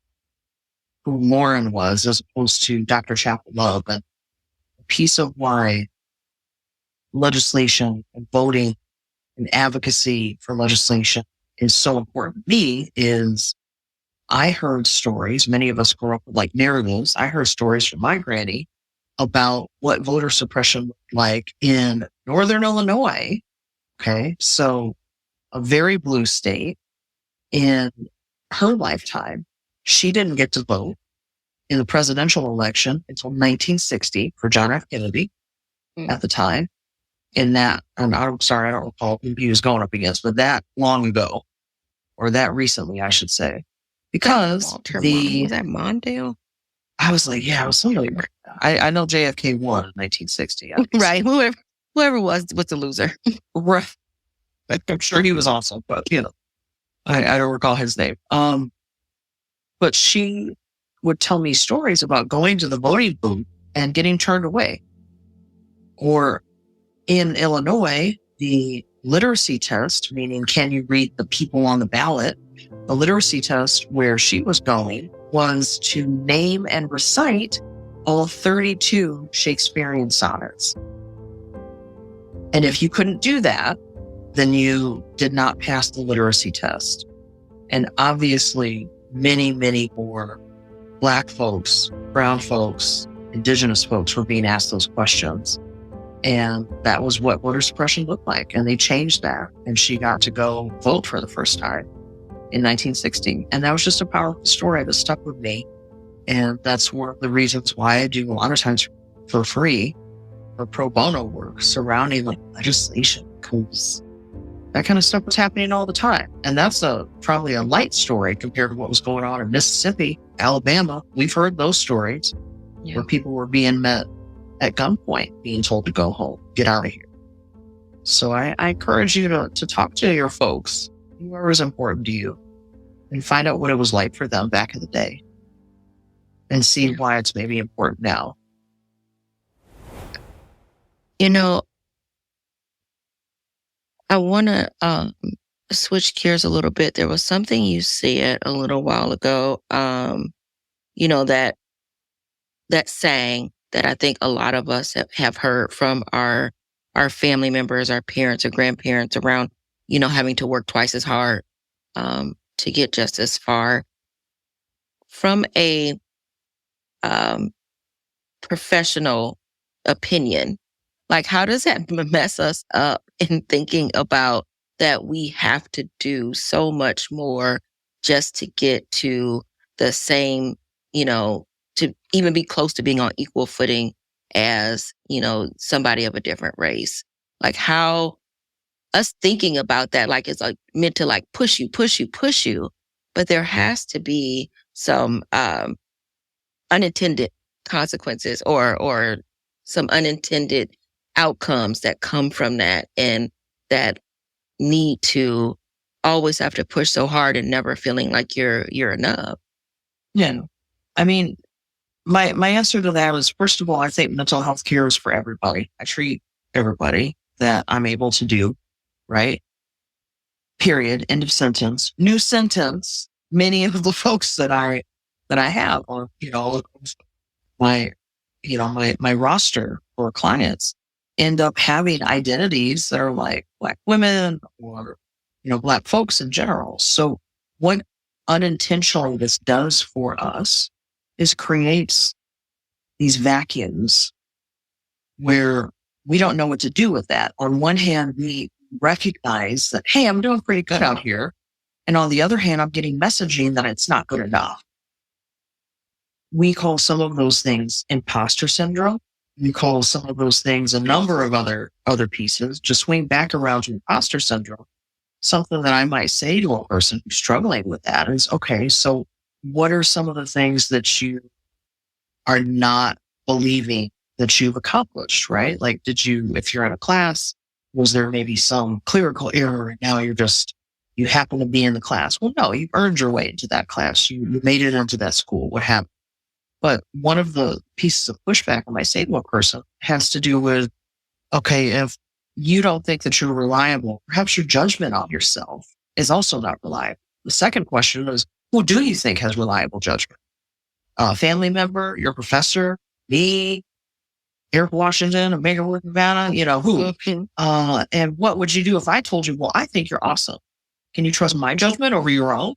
Speaker 2: who Lauren was as opposed to Dr. Chapple-Love, and a piece of why legislation and voting and advocacy for legislation is so important to me is I heard stories. Many of us grew up with like narratives. I heard stories from my granny about what voter suppression looked like in Northern Illinois. Okay. So a very blue state. In her lifetime, she didn't get to vote in the presidential election until 1960 for John F. Kennedy at the time. And I'm sorry, I don't recall who he was going up against, but that long ago, or that recently, I should say, because
Speaker 1: was that Mondale?
Speaker 2: I was like, yeah, I was familiar. I know JFK won in 1960.
Speaker 1: Right. Whoever was the loser.
Speaker 2: Right. I'm sure he was awesome, but I don't recall his name. But she would tell me stories about going to the voting booth and getting turned away. Or in Illinois, the literacy test, meaning can you read the people on the ballot? The literacy test where she was going was to name and recite all 32 Shakespearean sonnets. And if you couldn't do that, then you did not pass the literacy test. And obviously, many, many more Black folks, brown folks, Indigenous folks were being asked those questions. And that was what voter suppression looked like. And they changed that. And she got to go vote for the first time in 1960. And that was just a powerful story that stuck with me. And that's one of the reasons why I do a lot of times for free or pro bono work surrounding like legislation, because that kind of stuff was happening all the time. And that's probably a light story compared to what was going on in Mississippi, Alabama. We've heard those stories where people were being met at gunpoint, being told to go home, get out of here. So I encourage you to talk to your folks, whoever is important to you, and find out what it was like for them back in the day and see why it's maybe important now.
Speaker 1: I want to switch gears a little bit. There was something you said a little while ago, that saying that I think a lot of us have heard from our family members, our parents or grandparents around, having to work twice as hard to get just as far. From a professional opinion, like how does that mess us up in thinking about that we have to do so much more just to get to the same, to even be close to being on equal footing as, somebody of a different race? Like how us thinking about that, like it's like meant to like push you, but there has to be some unintended consequences or some unintended outcomes that come from that and that need to always have to push so hard and never feeling like you're enough.
Speaker 2: Yeah. I mean, my answer to that is, first of all, I think mental health care is for everybody. I treat everybody that I'm able to do, right? Period. End of sentence. New sentence. Many of the folks that I have on, my, my roster for clients end up having identities that are like Black women or, Black folks in general. So what unintentionally this does for us is creates these vacuums where we don't know what to do with that. On one hand, we recognize that, hey, I'm doing pretty good out here. And on the other hand, I'm getting messaging that it's not good enough. We call some of those things imposter syndrome. We call some of those things a number of other pieces. Just swing back around to imposter syndrome. Something that I might say to a person who's struggling with that is, okay, so what are some of the things that you are not believing that you've accomplished, right? Like, if you're in a class, was there maybe some clerical error and now you happen to be in the class? Well, no, you earned your way into that class. You made it into that school. What happened? But one of the pieces of pushback I might say to a person has to do with, okay, if you don't think that you're reliable, perhaps your judgment on yourself is also not reliable. The second question is, who do you think has reliable judgment? A family member, your professor, me, Erika Washington, a mayor of Nevada, who?
Speaker 1: Okay.
Speaker 2: And what would you do if I told you, well, I think you're awesome. Can you trust my judgment over your own?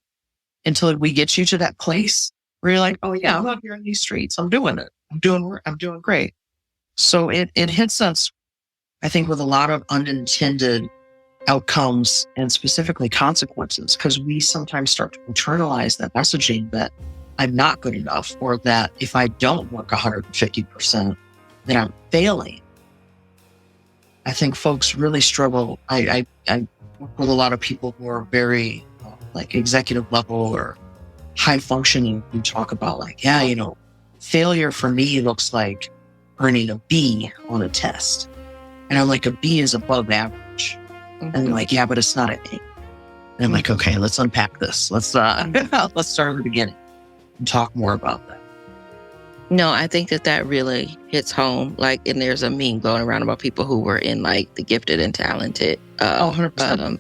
Speaker 2: Until we get you to that place where you're like, oh yeah, I'm out here in these streets. I'm doing it. I'm doing great. So it hits us, I think, with a lot of unintended outcomes and specifically consequences, because we sometimes start to internalize that messaging that I'm not good enough, or that if I don't work 150%, then I'm failing. I think folks really struggle. I work with a lot of people who are very like executive level or high functioning, who talk about like, failure for me looks like earning a B on a test. And I'm like, a B is above average. Mm-hmm. And they're like, yeah, but it's not an A. And I'm like, okay, let's unpack this. Let's start at the beginning and talk more about that.
Speaker 1: No, I think that really hits home. Like, and there's a meme going around about people who were in like the gifted and talented.
Speaker 2: 100%.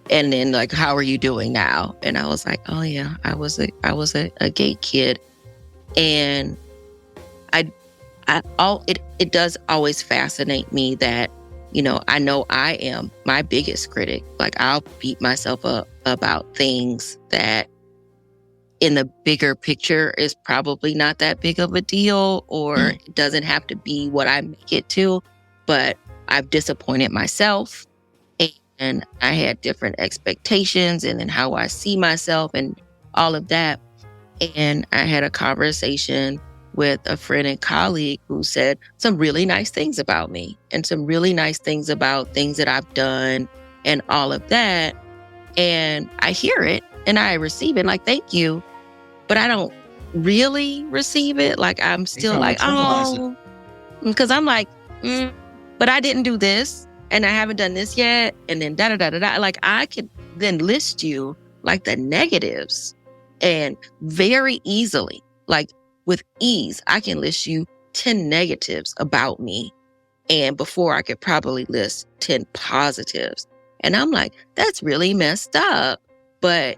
Speaker 1: And then like, how are you doing now? And I was like, oh yeah, I was a gay kid. And it does always fascinate me that, I know I am my biggest critic. Like, I'll beat myself up about things that in the bigger picture is probably not that big of a deal, or it doesn't have to be what I make it to, but I've disappointed myself and I had different expectations and then how I see myself and all of that. And I had a conversation with a friend and colleague who said some really nice things about me and some really nice things about things that I've done and all of that. And I hear it and I receive it like, thank you. But I don't really receive it. Like, I'm still like, oh, because I'm like, but I didn't do this and I haven't done this yet. And then da-da-da-da-da. Like, I could then list you like the negatives and very easily, like with ease, I can list you 10 negatives about me. And before I could probably list 10 positives. And I'm like, that's really messed up. But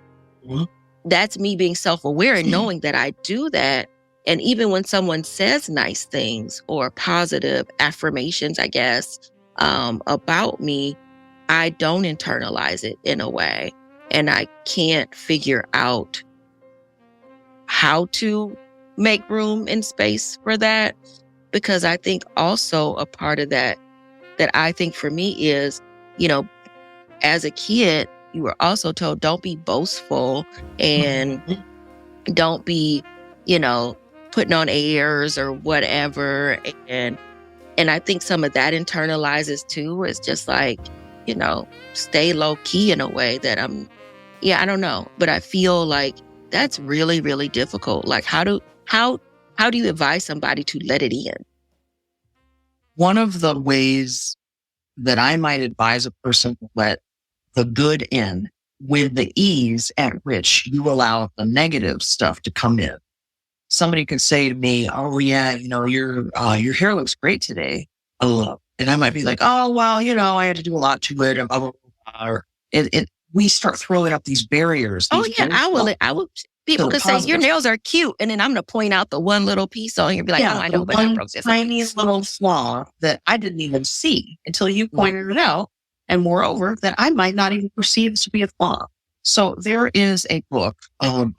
Speaker 1: that's me being self-aware and knowing that I do that. And even when someone says nice things or positive affirmations, I guess, about me, I don't internalize it in a way. And I can't figure out how to make room and space for that. Because I think also a part of that I think for me is, as a kid, you were also told, don't be boastful and don't be, putting on airs or whatever. And I think some of that internalizes too. Is just like, stay low key in a way that I don't know. But I feel like that's really, really difficult. Like, how do you advise somebody to let it in?
Speaker 2: One of the ways that I might advise a person to let the good in with the ease at which you allow the negative stuff to come in. Somebody could say to me, "Oh yeah, your hair looks great today." And I might be like, "Oh well, I had to do a lot to it." And blah, blah, blah, or we start throwing up these barriers.
Speaker 1: Oh yeah, I will. People could say your nails are cute, and then I'm gonna point out the one little piece on you and be like, "Oh, I know, but I broke this
Speaker 2: tiny little flaw that I didn't even see until you pointed it out, and moreover, that I might not even perceive to be a flaw." So there is a book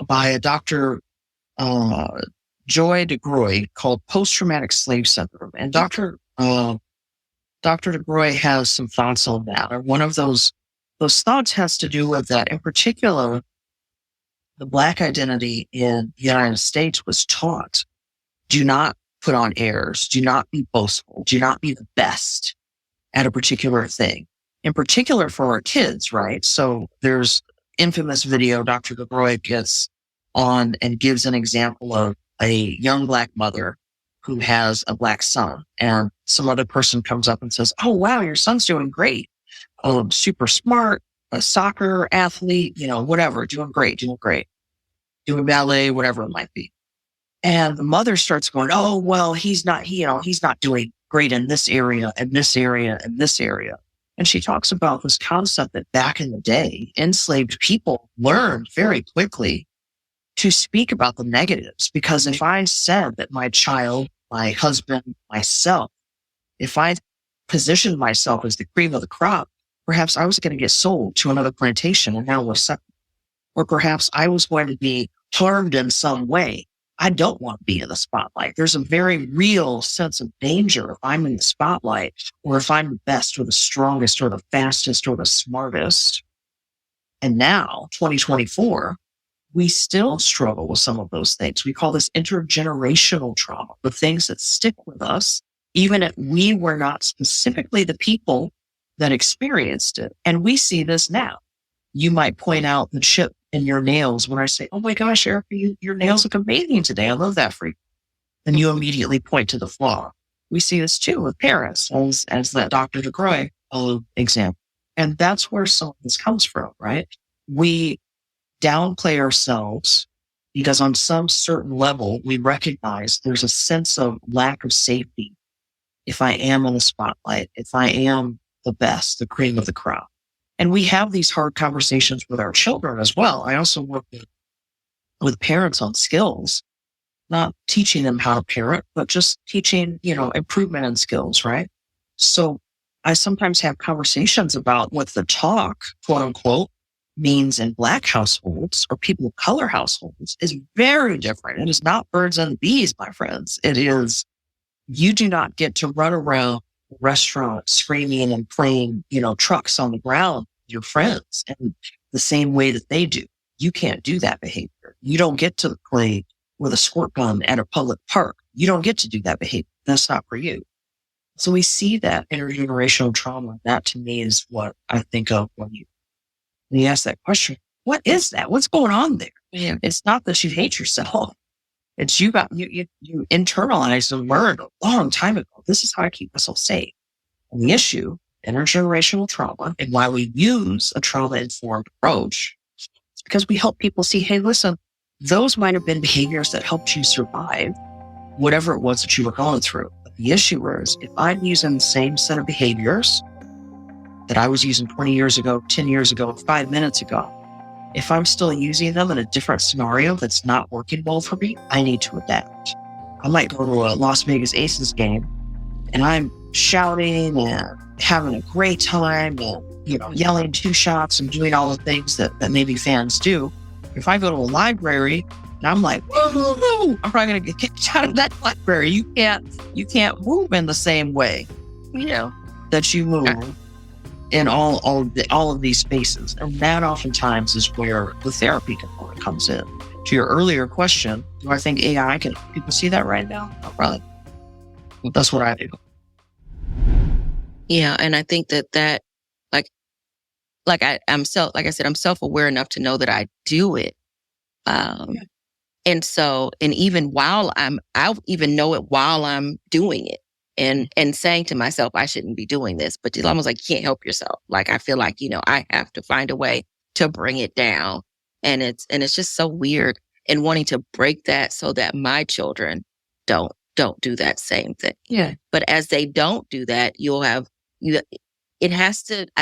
Speaker 2: by a Dr. Joy DeGroy called Post-Traumatic Slave Syndrome, and Dr. DeGroy has some thoughts on that. Or one of those thoughts has to do with that. In particular, the Black identity in the United States was taught, do not put on airs, do not be boastful, do not be the best at a particular thing. In particular for our kids, right? So there's infamous video Dr. DeGroy gets on and gives an example of a young Black mother who has a Black son, and some other person comes up and says, "Oh, wow, your son's doing great. Super smart, a soccer athlete, whatever, doing great, doing ballet, whatever it might be." And the mother starts going, "Oh, well, he's not doing great in this area and this area and this area." And she talks about this concept that back in the day, enslaved people learned very quickly to speak about the negatives. Because if I said that my child, my husband, myself, if I positioned myself as the cream of the crop, perhaps I was going to get sold to another plantation and now we're separate. Or perhaps I was going to be harmed in some way. I don't want to be in the spotlight. There's a very real sense of danger if I'm in the spotlight, or if I'm the best or the strongest or the fastest or the smartest. And now, 2024, we still struggle with some of those things. We call this intergenerational trauma, the things that stick with us, even if we were not specifically the people that experienced it. And we see this now. You might point out the chip in your nails when I say, "Oh my gosh, Erika, your nails look amazing today. I love that for you." And you immediately point to the flaw. We see this too with parents, as that Dr. DeGroy example. And that's where some of this comes from, right? We downplay ourselves because on some certain level, we recognize there's a sense of lack of safety. If I am in the spotlight, if I am the best, the cream of the crop. And we have these hard conversations with our children as well. I also work with parents on skills, not teaching them how to parent, but just teaching, improvement in skills, right? So I sometimes have conversations about what the talk, quote unquote, means in Black households or people of color households is very different. It is not birds and bees, my friends. It is, you do not get to run around restaurant screaming and playing, trucks on the ground with your friends and the same way that they do. You can't do that behavior. You don't get to play with a squirt gun at a public park. You don't get to do that behavior. That's not for you. So we see that intergenerational trauma. That to me is what I think of when you ask that question. What is that? What's going on there? Man, it's not that you hate yourself. It's you internalized and learned a long time ago. This is how I keep myself safe. And the issue, intergenerational trauma, and why we use a trauma-informed approach, is because we help people see, hey, listen, those might have been behaviors that helped you survive whatever it was that you were going through. But the issue is, if I'm using the same set of behaviors that I was using 20 years ago, 10 years ago, 5 minutes ago, if I'm still using them in a different scenario that's not working well for me, I need to adapt. I might go to a Las Vegas Aces game and I'm shouting and having a great time and, yelling 2 shots and doing all the things that maybe fans do. If I go to a library and I'm like, whoa, I'm probably going to get kicked out of that library. You can't move in the same way, that you move in all of these spaces. And that oftentimes is where the therapy component comes in. To your earlier question, do I think AI can help people see that right now? Not really. That's what I do.
Speaker 1: Yeah. And I think that I'm self-aware enough to know that I do it. And so, and even while I'll even know it while I'm doing it. And saying to myself, I shouldn't be doing this, but it's almost like you can't help yourself. Like, I feel like, I have to find a way to bring it down. And it's just so weird, and wanting to break that so that my children don't do that same thing.
Speaker 2: Yeah.
Speaker 1: But as they don't do that, I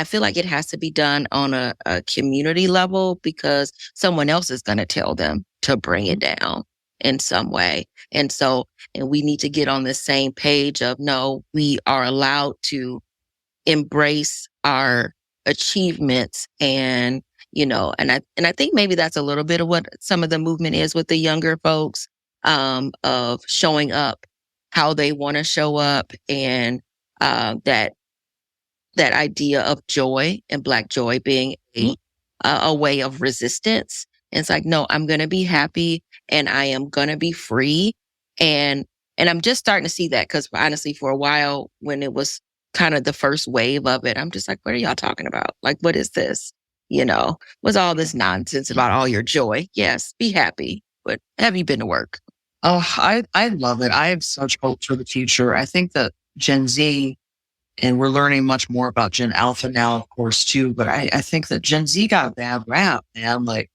Speaker 1: feel like it has to be done on a community level, because someone else is going to tell them to bring it down in some way. And we need to get on the same page of, no, we are allowed to embrace our achievements, and I think maybe that's a little bit of what some of the movement is with the younger folks, of showing up how they want to show up, and that idea of joy, and Black joy being a way of resistance. And it's like, no, I'm going to be happy, and I am going to be free. And I'm just starting to see that, because honestly, for a while, when it was kind of the first wave of it, I'm just like, what are y'all talking about? Like, what is this? What's all this nonsense about all your joy? Yes, be happy, but have you been to work?
Speaker 2: Oh, I love it. I have such hope for the future. I think that Gen Z, and we're learning much more about Gen Alpha now, of course, too. But I think that Gen Z got a bad rap, man. Like,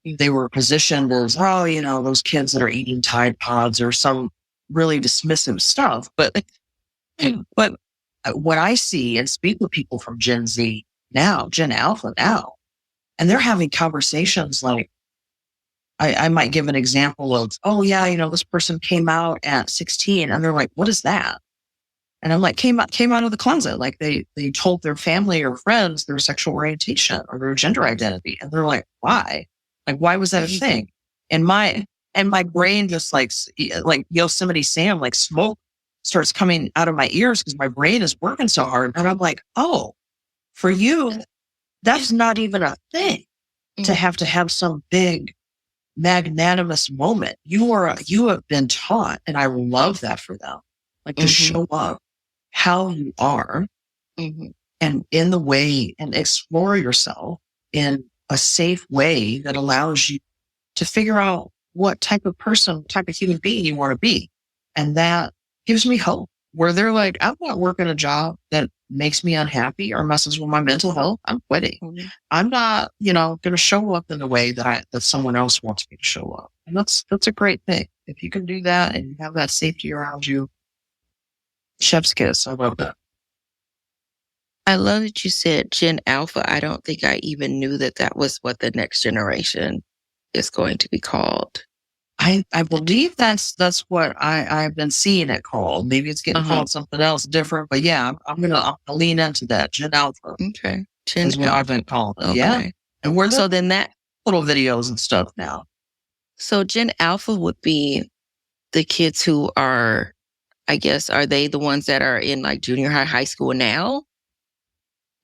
Speaker 2: they were positioned as, those kids that are eating Tide Pods or some really dismissive stuff. But what I see and speak with people from Gen Z now, Gen Alpha now, and they're having conversations like, I might give an example of, this person came out at 16, and they're like, what is that? And I'm like, came out of the closet. Like, they told their family or friends their sexual orientation or their gender identity. And they're like, why? Like, why was that a thing? And my brain just like Yosemite Sam, like smoke starts coming out of my ears, because my brain is working so hard. And I'm like, oh, for you, that's not even a thing to have some big magnanimous moment. You have been taught, and I love that for them, like to show up how you are, and in the way, and explore yourself in a safe way that allows you to figure out what type of person, type of human being you want to be. And that gives me hope, where they're like, I'm not working a job that makes me unhappy or messes with my mental health. I'm quitting. I'm not, going to show up in the way that someone else wants me to show up. And that's a great thing. If you can do that and you have that safety around you, chef's kiss. I love that.
Speaker 1: I love that you said Gen Alpha. I don't think I even knew that was what the next generation is going to be called.
Speaker 2: I believe that's what I've been seeing it called. Maybe it's getting called something else different, but yeah, I'll lean into that. Gen Alpha.
Speaker 1: Okay.
Speaker 2: Is what I've been calling it.
Speaker 1: Okay.
Speaker 2: Yeah. And we're
Speaker 1: so then that
Speaker 2: little videos and stuff now.
Speaker 1: So Gen Alpha would be the kids who are, I guess, are they the ones that are in like junior high school now?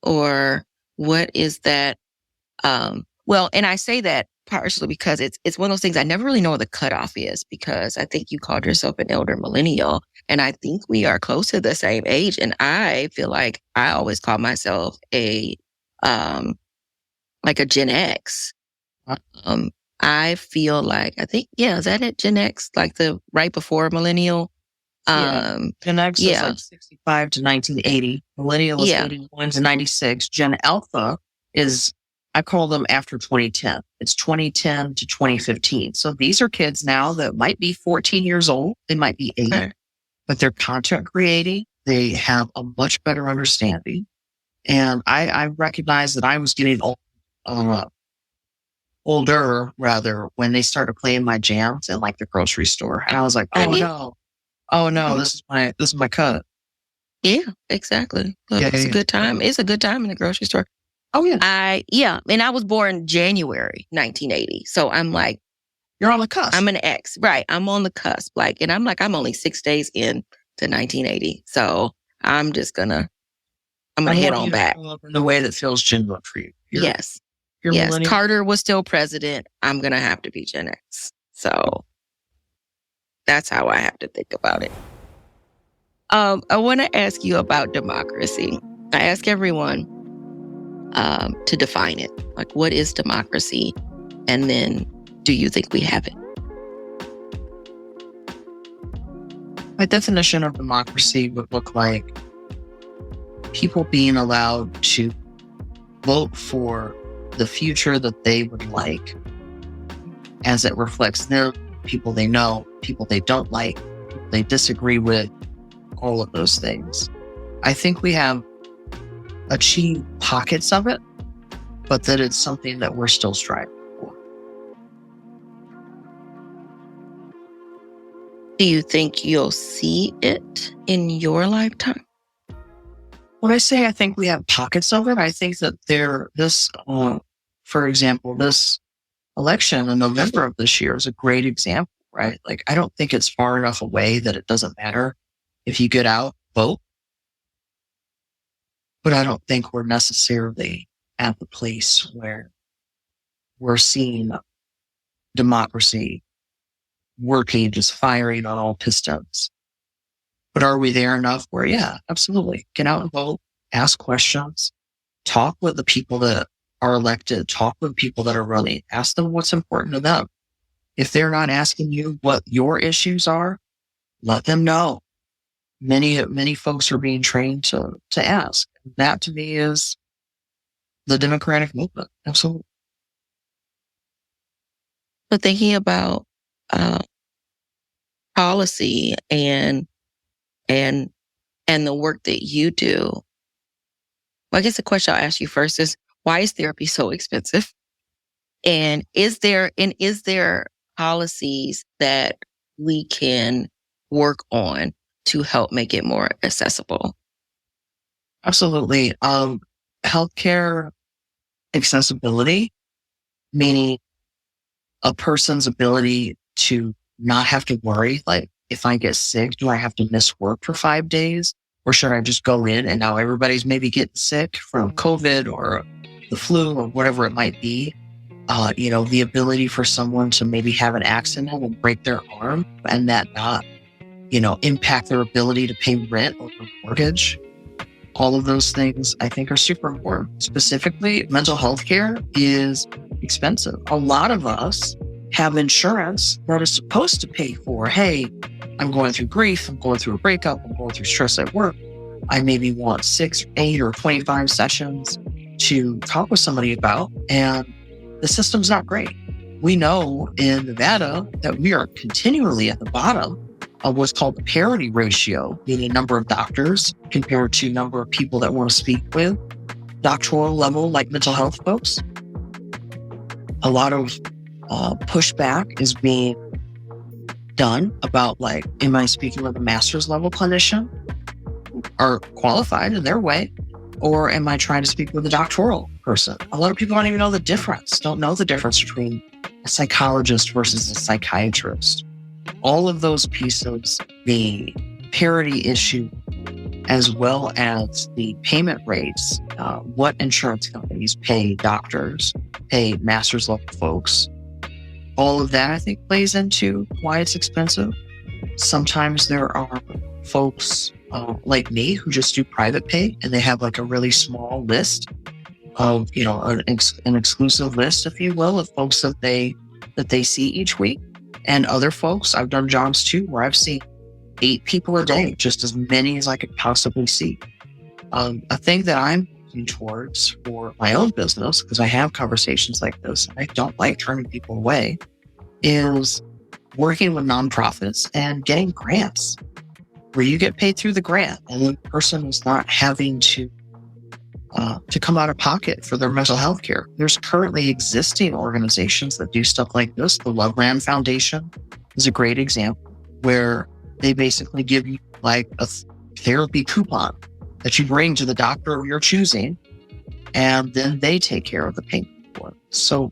Speaker 1: Or what is that? Well, and I say that partially because it's one of those things I never really know what the cutoff is, because I think you called yourself an elder millennial, and I think we are close to the same age. And I feel like I always call myself like a Gen X. I feel like, I think, is that it? Gen X, like the right before millennial.
Speaker 2: Gen X is like 65 to 1980. Millennial is 81 to 96. Gen Alpha is, I call them after 2010. It's 2010 to 2015. So these are kids now that might be 14 years old. They might be 8, but they're content creating. They have a much better understanding. And I recognize that I was getting older rather when they started playing my jams in like the grocery store. And I was like, oh no, this is my cut.
Speaker 1: Yeah, exactly. Look, it's a good time. It's a good time in the grocery store.
Speaker 2: Oh yeah.
Speaker 1: And I was born January 1980. So I'm like,
Speaker 2: you're on the cusp.
Speaker 1: I'm an X, right? I'm on the cusp. Like, and I'm like, I'm only 6 days in to 1980. So I'm gonna head on back.
Speaker 2: In the way that feels genuine for you.
Speaker 1: Yes.
Speaker 2: Millennial.
Speaker 1: Carter was still president. I'm going to have to be Gen X. So that's how I have to think about it. I want to ask you about democracy. I ask everyone to define it. Like, what is democracy? And then, do you think we have it?
Speaker 2: My definition of democracy would look like people being allowed to vote for the future that they would like as it reflects their people they know, people they don't like, people they disagree with, all of those things. I think we have achieved pockets of it, but that it's something that we're still striving for.
Speaker 1: Do you think you'll see it in your lifetime?
Speaker 2: When I say I think we have pockets of it, I think that for example, this election in November of this year is a great example, right? Like, I don't think it's far enough away that it doesn't matter if you get out, vote. But I don't think we're necessarily at the place where we're seeing democracy working, just firing on all pistons. But are we there enough where, yeah, absolutely. Get out and vote, ask questions, talk with the people that are elected, talk with people that are running, ask them what's important to them. If they're not asking you what your issues are, let them know. Many folks are being trained to ask. That to me is the democratic movement. Absolutely.
Speaker 1: But thinking about policy and the work that you do, well, I guess the question I'll ask you first is, why is therapy so expensive? And is there policies that we can work on to help make it more accessible?
Speaker 2: Absolutely. Healthcare accessibility, meaning a person's ability to not have to worry, like, if I get sick, do I have to miss work for 5 days? Or should I just go in and now everybody's maybe getting sick from COVID or the flu or whatever it might be? The ability for someone to maybe have an accident and break their arm and that not, impact their ability to pay rent or their mortgage. All of those things I think are super important. Specifically, mental health care is expensive. A lot of us have insurance that is supposed to pay for, hey, I'm going through grief, I'm going through a breakup, I'm going through stress at work. I maybe want 6, 8, or 25 sessions to talk with somebody about, and the system's not great. We know in Nevada that we are continually at the bottom of what's called the parity ratio, meaning number of doctors compared to number of people that want to speak with doctoral level, like mental health folks. A lot of pushback is being done about, like, am I speaking with a master's level clinician who are qualified in their way, or am I trying to speak with a doctoral person? A lot of people don't even know the difference, don't know the difference between a psychologist versus a psychiatrist. All of those pieces, the parity issue, as well as the payment rates, what insurance companies pay doctors, pay master's level folks, all of that, I think, plays into why it's expensive. Sometimes there are folks like me who just do private pay, and they have like a really small list of, an exclusive list, if you will, of folks that they see each week. And other folks, I've done jobs too, where I've seen 8 people a day, just as many as I could possibly see. A thing that I'm looking towards for my own business, because I have conversations like this, and I don't like turning people away, is working with nonprofits and getting grants where you get paid through the grant and the person is not having to come out of pocket for their mental health care. There's currently existing organizations that do stuff like this. The Love Ram Foundation is a great example, where they basically give you like a therapy coupon that you bring to the doctor of your choosing, and then they take care of the payment for it. So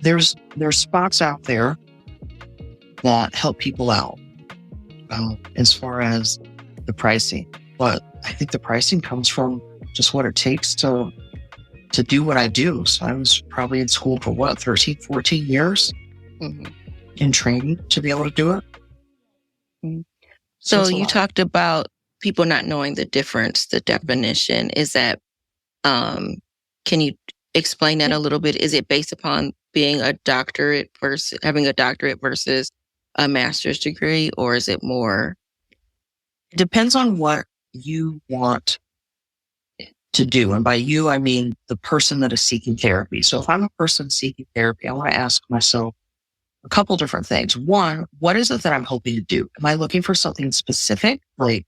Speaker 2: there's spots out there that help people out as far as the pricing. But I think the pricing comes from just what it takes to do what I do. So I was probably in school for 13, 14 years in training to be able to do it.
Speaker 1: So you talked about people not knowing the difference, the definition. Is that, can you explain that a little bit? Is it based upon being a doctorate versus having a doctorate versus a master's degree, or is it more?
Speaker 2: It depends on what you want to do. And by you, I mean the person that is seeking therapy. So if I'm a person seeking therapy, I want to ask myself a couple different things. One, what is it that I'm hoping to do? Am I looking for something specific? Like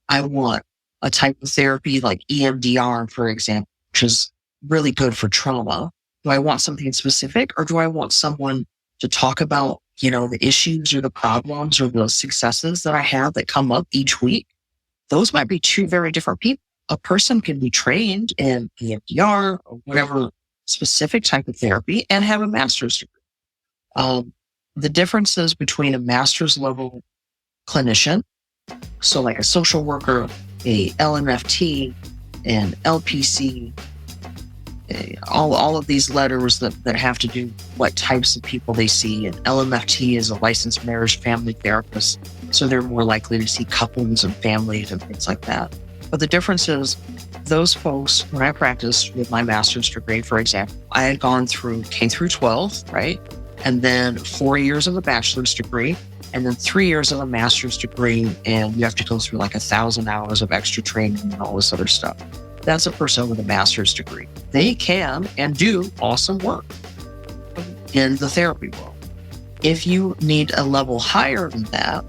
Speaker 2: I want a type of therapy like EMDR, for example, which is really good for trauma. Do I want something specific, or do I want someone to talk about, the issues or the problems or the successes that I have that come up each week? Those might be two very different people. A person can be trained in EMDR or whatever specific type of therapy and have a master's degree. The differences between a master's level clinician, so like a social worker, a LMFT, an LPC, all of these letters that have to do what types of people they see. And LMFT is a licensed marriage family therapist, so they're more likely to see couples and families and things like that. But the difference is those folks, when I practiced with my master's degree, for example, I had gone through K through 12, right? And then 4 years of a bachelor's degree, and then 3 years of a master's degree. And you have to go through like 1,000 hours of extra training and all this other stuff. That's a person with a master's degree. They can and do awesome work in the therapy world. If you need a level higher than that,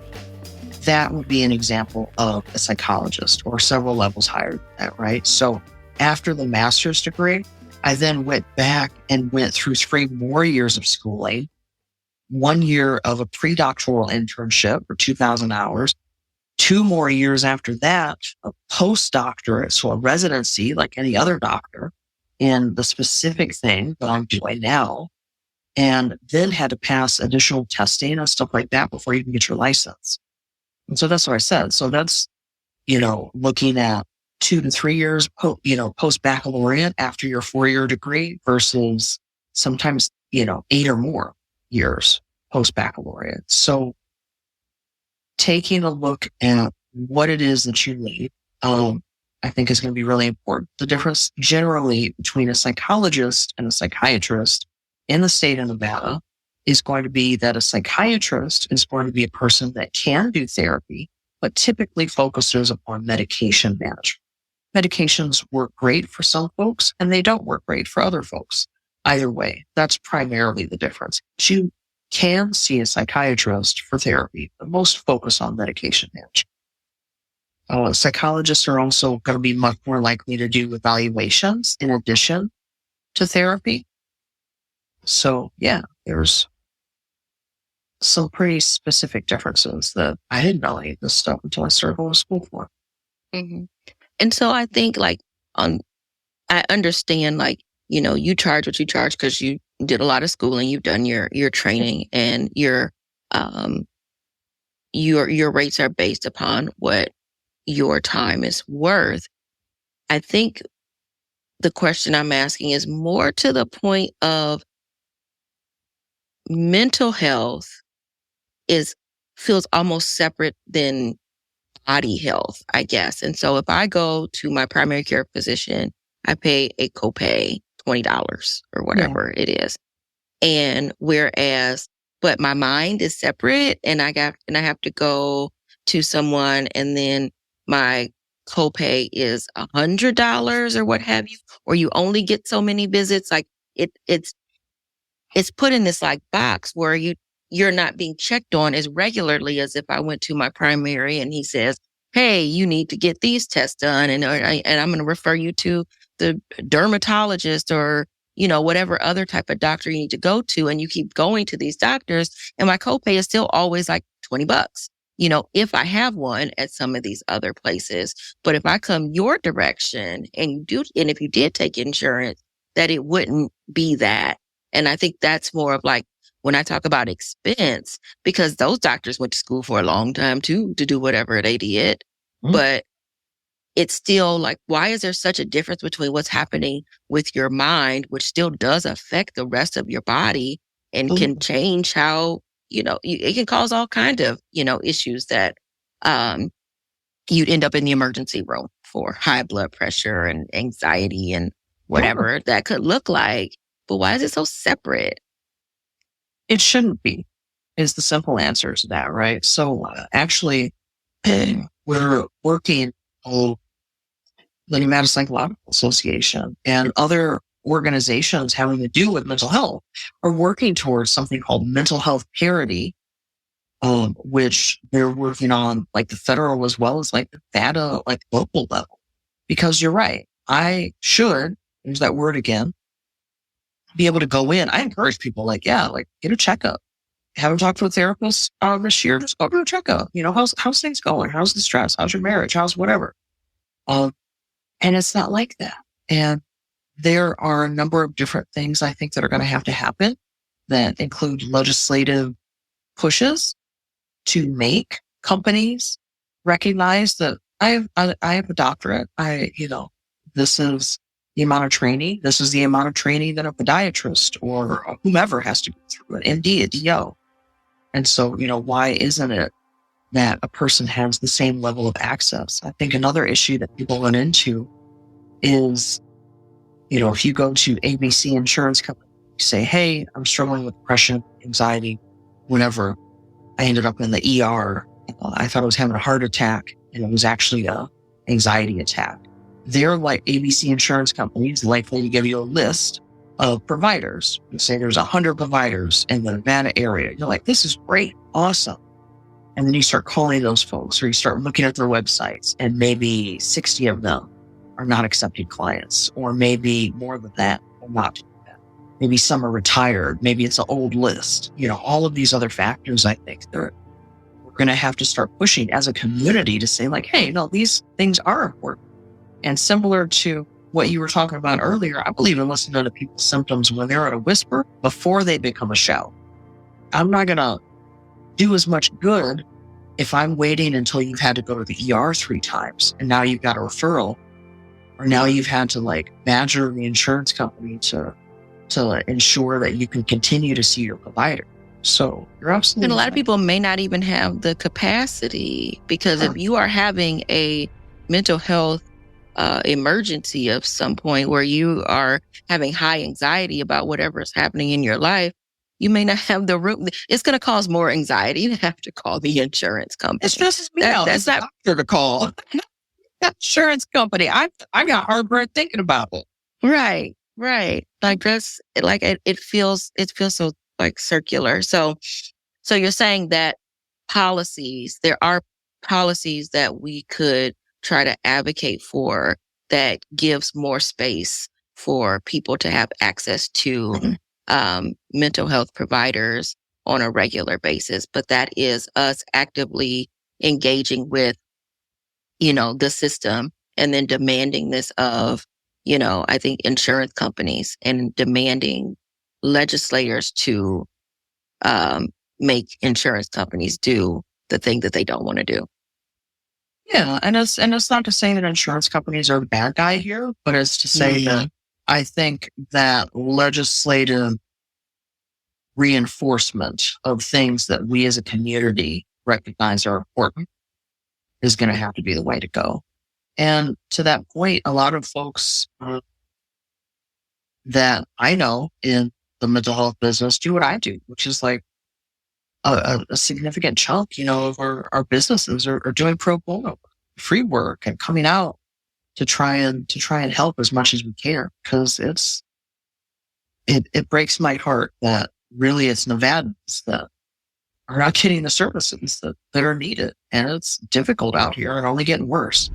Speaker 2: that would be an example of a psychologist, or several levels higher than that, right? So after the master's degree, I then went back and went through 3 more years of schooling, 1 year of a pre-doctoral internship for 2,000 hours, 2 more years after that, a postdoctorate, so a residency like any other doctor in the specific thing that I'm doing now, and then had to pass additional testing and stuff like that before you can get your license. And so that's what I said. So that's, looking at 2 to 3 years, post-baccalaureate after your 4-year degree versus sometimes, 8 or more years post-baccalaureate. So taking a look at what it is that you need, I think is going to be really important. The difference generally between a psychologist and a psychiatrist in the state of Nevada is going to be that a psychiatrist is going to be a person that can do therapy, but typically focuses upon medication management. Medications work great for some folks and they don't work great for other folks. Either way, that's primarily the difference. You can see a psychiatrist for therapy, but most focus on medication management. Psychologists are also going to be much more likely to do evaluations in addition to therapy. So yeah, there's some pretty specific differences that I didn't know any of this stuff until I started going to school for.
Speaker 1: Mm-hmm. And so I think I understand you charge what you charge because you did a lot of schooling, you've done your training, and your rates are based upon what your time is worth. I think the question I'm asking is more to the point of mental health feels almost separate than body health, I guess. And so if I go to my primary care physician, I pay a copay, $20 or whatever it is. And but my mind is separate, and I have to go to someone, and then my copay is $100 or what have you, or you only get so many visits. Like it's put in this box where you're not being checked on as regularly as if I went to my primary and he says, hey, you need to get these tests done. And I'm going to refer you to the dermatologist or, whatever other type of doctor you need to go to. And you keep going to these doctors, and my copay is still always $20, if I have one at some of these other places. But if I come your direction and if you did take insurance, that it wouldn't be that. And I think that's more of when I talk about expense, because those doctors went to school for a long time too, to do whatever they did. Mm-hmm. But it's still why is there such a difference between what's happening with your mind, which still does affect the rest of your body and can change how, it can cause all kinds of, issues that you'd end up in the emergency room for high blood pressure and anxiety and whatever that could look like. But why is it so separate?
Speaker 2: It shouldn't be, is the simple answer to that, right? So actually, we're working on the Nevada Psychological Association, and other organizations having to do with mental health are working towards something called mental health parity, which they're working on like the federal as well as like the Nevada, like local level. Because you're right. I should, use that word again, be able to go in. I encourage people like, get a checkup. Haven't talked to a therapist this year, just go to a checkup. How's things going? How's the stress? How's your marriage? How's whatever? And it's not like that. And there are a number of different things I think that are going to have to happen that include legislative pushes to make companies recognize that I have a doctorate. This is the amount of training. This is the amount of training that a podiatrist or whomever has to go through, an MD, a DO. And so, why isn't it that a person has the same level of access? I think another issue that people run into is, if you go to ABC insurance company, you say, hey, I'm struggling with depression, anxiety, whatever. I ended up in the ER. I thought I was having a heart attack, and it was actually an anxiety attack. They're like ABC insurance companies likely to give you a list of providers. You say there's 100 providers in the Nevada area. You're like, this is great, awesome. And then you start calling those folks, or you start looking at their websites, and maybe 60 of them are not accepted clients, or maybe more than that are not doing that. Maybe some are retired. Maybe it's an old list. All of these other factors, I think we're going to have to start pushing as a community to say like, hey, no, these things are important. And similar to what you were talking about earlier, I believe in listening to people's symptoms when they're at a whisper before they become a shout. I'm not going to do as much good if I'm waiting until you've had to go to the ER 3 times and now you've got a referral, or now you've had to like badger the insurance company to ensure that you can continue to see your provider. So you're absolutely
Speaker 1: And a lot
Speaker 2: right.
Speaker 1: of people may not even have the capacity, because if you are having a mental health emergency of some point where you are having high anxiety about whatever is happening in your life, you may not have the room. It's going to cause more anxiety to have to call the insurance company.
Speaker 2: It stresses me out. That's not doctor to call. That insurance company. I got heartburn thinking about it.
Speaker 1: Right. Like that's like it feels so like circular. So you're saying that there are policies that we could try to advocate for that gives more space for people to have access to mental health providers on a regular basis. But that is us actively engaging with, the system, and then demanding this of, I think insurance companies, and demanding legislators to make insurance companies do the thing that they don't want to do.
Speaker 2: Yeah, and it's not to say that insurance companies are the bad guy here, but it's to say that I think that legislative reinforcement of things that we as a community recognize are important is going to have to be the way to go. And to that point, a lot of folks that I know in the mental health business do what I do, which is like a significant chunk, of our businesses are doing pro bono, free work, and coming out to try and help as much as we can, because it breaks my heart that really it's Nevadans that are not getting the services that are needed, and it's difficult out here and only getting worse.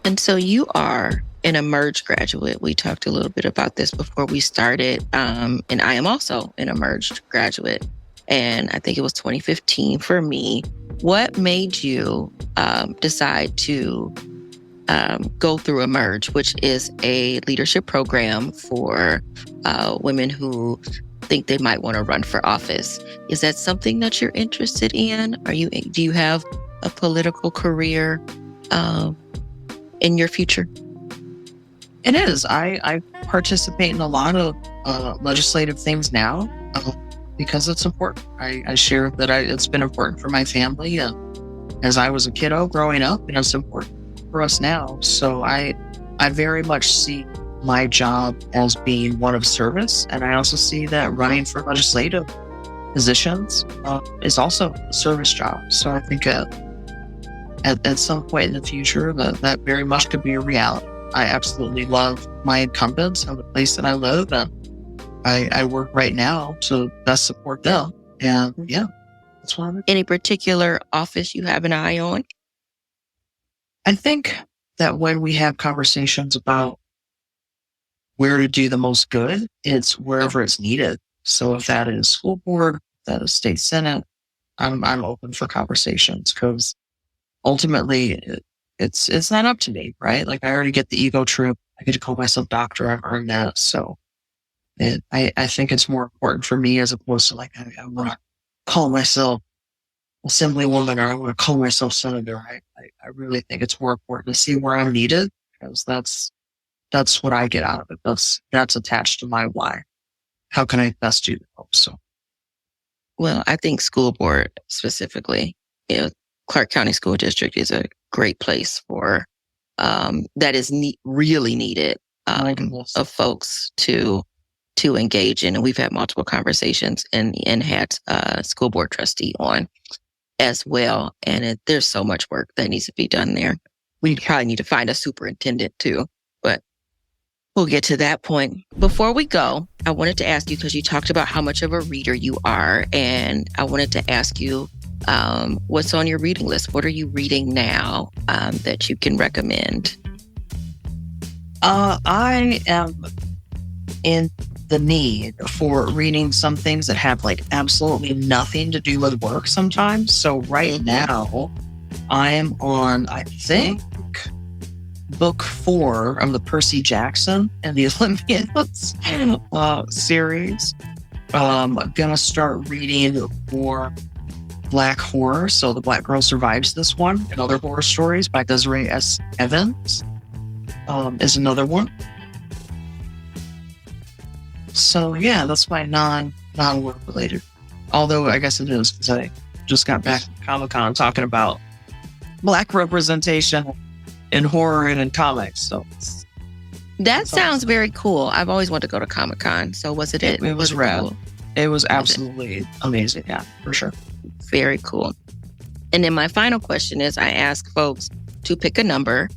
Speaker 1: And so you are an Emerge graduate. We talked a little bit about this before we started. And I am also an Emerge graduate. And I think it was 2015 for me. What made you decide to go through Emerge, which is a leadership program for women who think they might want to run for office? Is that something that you're interested in? Do you have a political career in your future?
Speaker 2: It is. I participate in a lot of legislative things now because it's important. I share that it's been important for my family as I was a kiddo growing up, and it's important for us now. So I very much see my job as being one of service, and I also see that running for legislative positions is also a service job. So I think at some point in the future, that very much could be a reality. I absolutely love my incumbents and the place that I live, and I work right now to best support them. And yeah, that's what I'm.
Speaker 1: Any particular office you have an eye on?
Speaker 2: I think that when we have conversations about where to do the most good, it's wherever it's needed. So if that is school board, that is state senate, I'm open for conversations, because ultimately it's not up to me, right? Like, I already get the ego trip. I get to call myself doctor. I've earned that. So I think it's more important for me, as opposed to like, I want to call myself assemblywoman, or I want to call myself senator. I really think it's more important to see where I'm needed, because that's what I get out of it. That's attached to my why. How can I best do that? So,
Speaker 1: well, I think school board specifically, Clark County School District is a great place for that is really needed of folks to engage in. And we've had multiple conversations and had school board trustee on as well. And there's so much work that needs to be done there. We probably need to find a superintendent too, but we'll get to that point. Before we go, I wanted to ask you, because you talked about how much of a reader you are, and I wanted to ask you, what's on your reading list? What are you reading now that you can recommend?
Speaker 2: I am in the need for reading some things that have like absolutely nothing to do with work sometimes. So right now, I am on, I think, book 4 of the Percy Jackson and the Olympians series. I'm going to start reading more Black horror. So The Black Girl Survives This One and Other Horror Stories by Desiree S. Evans is another one. So yeah, that's my non-work related. Although I guess it is, because I just got back from Comic-Con talking about Black representation in horror and in comics. So
Speaker 1: that sounds very cool. I've always wanted to go to Comic-Con. So was it?
Speaker 2: It was rad. Cool? It was absolutely amazing. Yeah, for sure.
Speaker 1: Very cool. And then my final question is, I ask folks to pick a number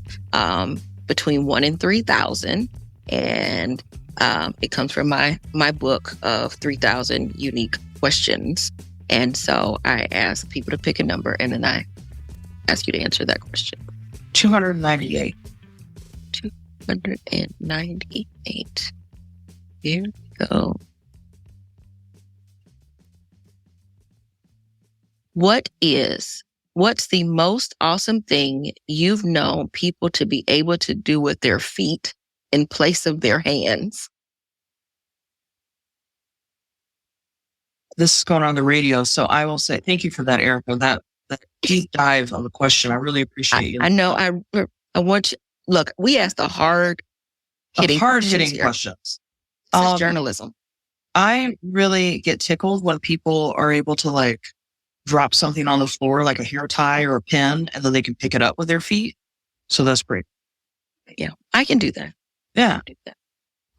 Speaker 1: between 1 and 3,000, and it comes from my book of 3,000 unique questions. And so I ask people to pick a number, and then I ask you to answer that question.
Speaker 2: 298.
Speaker 1: 298. Here we go. What's the most awesome thing you've known people to be able to do with their feet in place of their hands?
Speaker 2: This is going on the radio, so I will say thank you for that, Erika. That deep dive on the question, I really appreciate you.
Speaker 1: I know. I want you. Look, we asked the hard-hitting
Speaker 2: questions.
Speaker 1: This is journalism.
Speaker 2: I really get tickled when people are able to like drop something on the floor, like a hair tie or a pin, and then they can pick it up with their feet. So that's great.
Speaker 1: Yeah, I can do that.
Speaker 2: Yeah.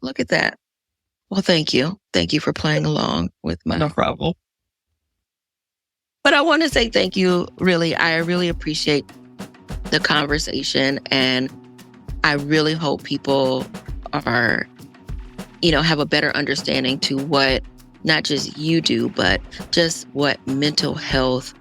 Speaker 1: Look at that. Well, thank you. Thank you for playing along with my...
Speaker 2: No problem.
Speaker 1: But I want to say thank you, really. I really appreciate the conversation, and I really hope people are, have a better understanding to what not just you do, but just what mental health,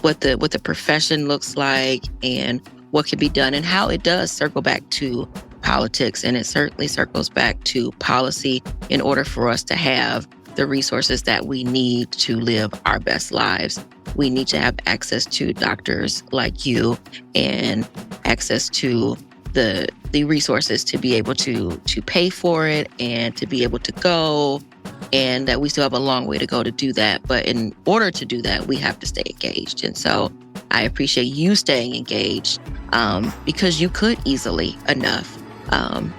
Speaker 1: what the profession looks like, and what can be done, and how it does circle back to politics. And it certainly circles back to policy in order for us to have the resources that we need to live our best lives. We need to have access to doctors like you, and access to the resources to be able to pay for it and to be able to go, and that we still have a long way to go to do that. But in order to do that, we have to stay engaged. And so I appreciate you staying engaged, because you could easily enough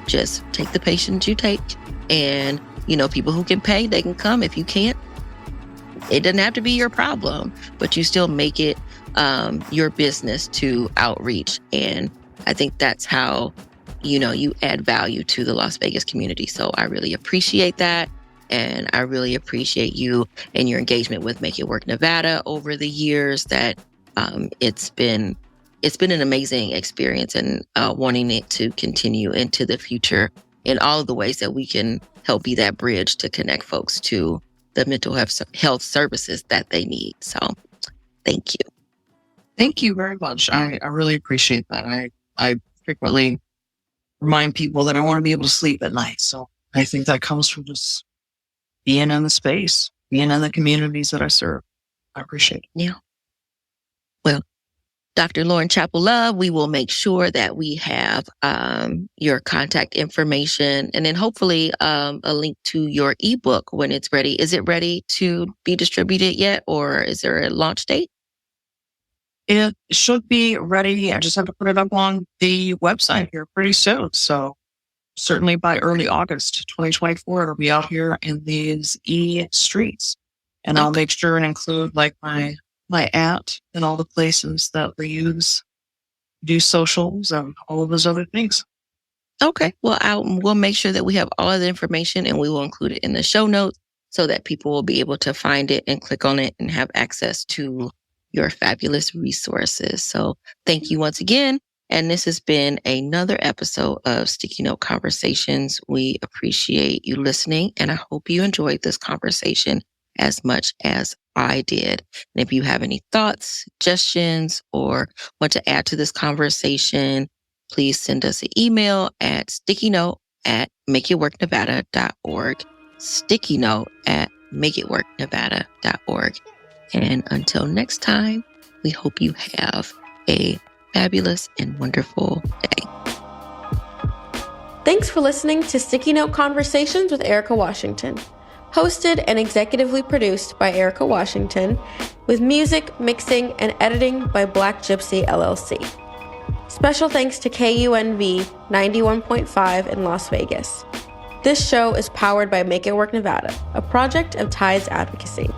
Speaker 1: just take the patients you take, and people who can pay, they can come. If you can't, it doesn't have to be your problem, but you still make it your business to outreach. And I think that's how, you add value to the Las Vegas community. So I really appreciate that. And I really appreciate you and your engagement with Make It Work Nevada over the years. That it's been an amazing experience, and wanting it to continue into the future in all of the ways that we can help be that bridge to connect folks to the mental health services that they need. So thank you.
Speaker 2: Thank you very much. I really appreciate that. I frequently remind people that I want to be able to sleep at night. So I think that comes from just being in the space, being in the communities that I serve. I appreciate it.
Speaker 1: Yeah. Well, Dr. Lauren Chapple-Love, we will make sure that we have your contact information, and then hopefully a link to your ebook when it's ready. Is it ready to be distributed yet, or is there a launch date?
Speaker 2: It should be ready. I just have to put it up on the website here pretty soon. So certainly by early August 2024, it'll be out here in these streets. And I'll make sure and include like my @ and all the places that we do socials and all of those other things.
Speaker 1: Okay. Well, we'll make sure that we have all of the information, and we will include it in the show notes so that people will be able to find it and click on it and have access to your fabulous resources. So thank you once again. And this has been another episode of Sticky Note Conversations. We appreciate you listening, and I hope you enjoyed this conversation as much as I did. And if you have any thoughts, suggestions, or want to add to this conversation, please send us an email at stickynote@makeitworknevada.org, stickynote@makeitworknevada.org. And until next time, we hope you have a fabulous and wonderful day.
Speaker 3: Thanks for listening to Sticky Note Conversations with Erika Washington. Hosted and executively produced by Erika Washington, with music, mixing, and editing by Black Gypsy LLC. Special thanks to KUNV 91.5 in Las Vegas. This show is powered by Make It Work Nevada, a project of Tides Advocacy.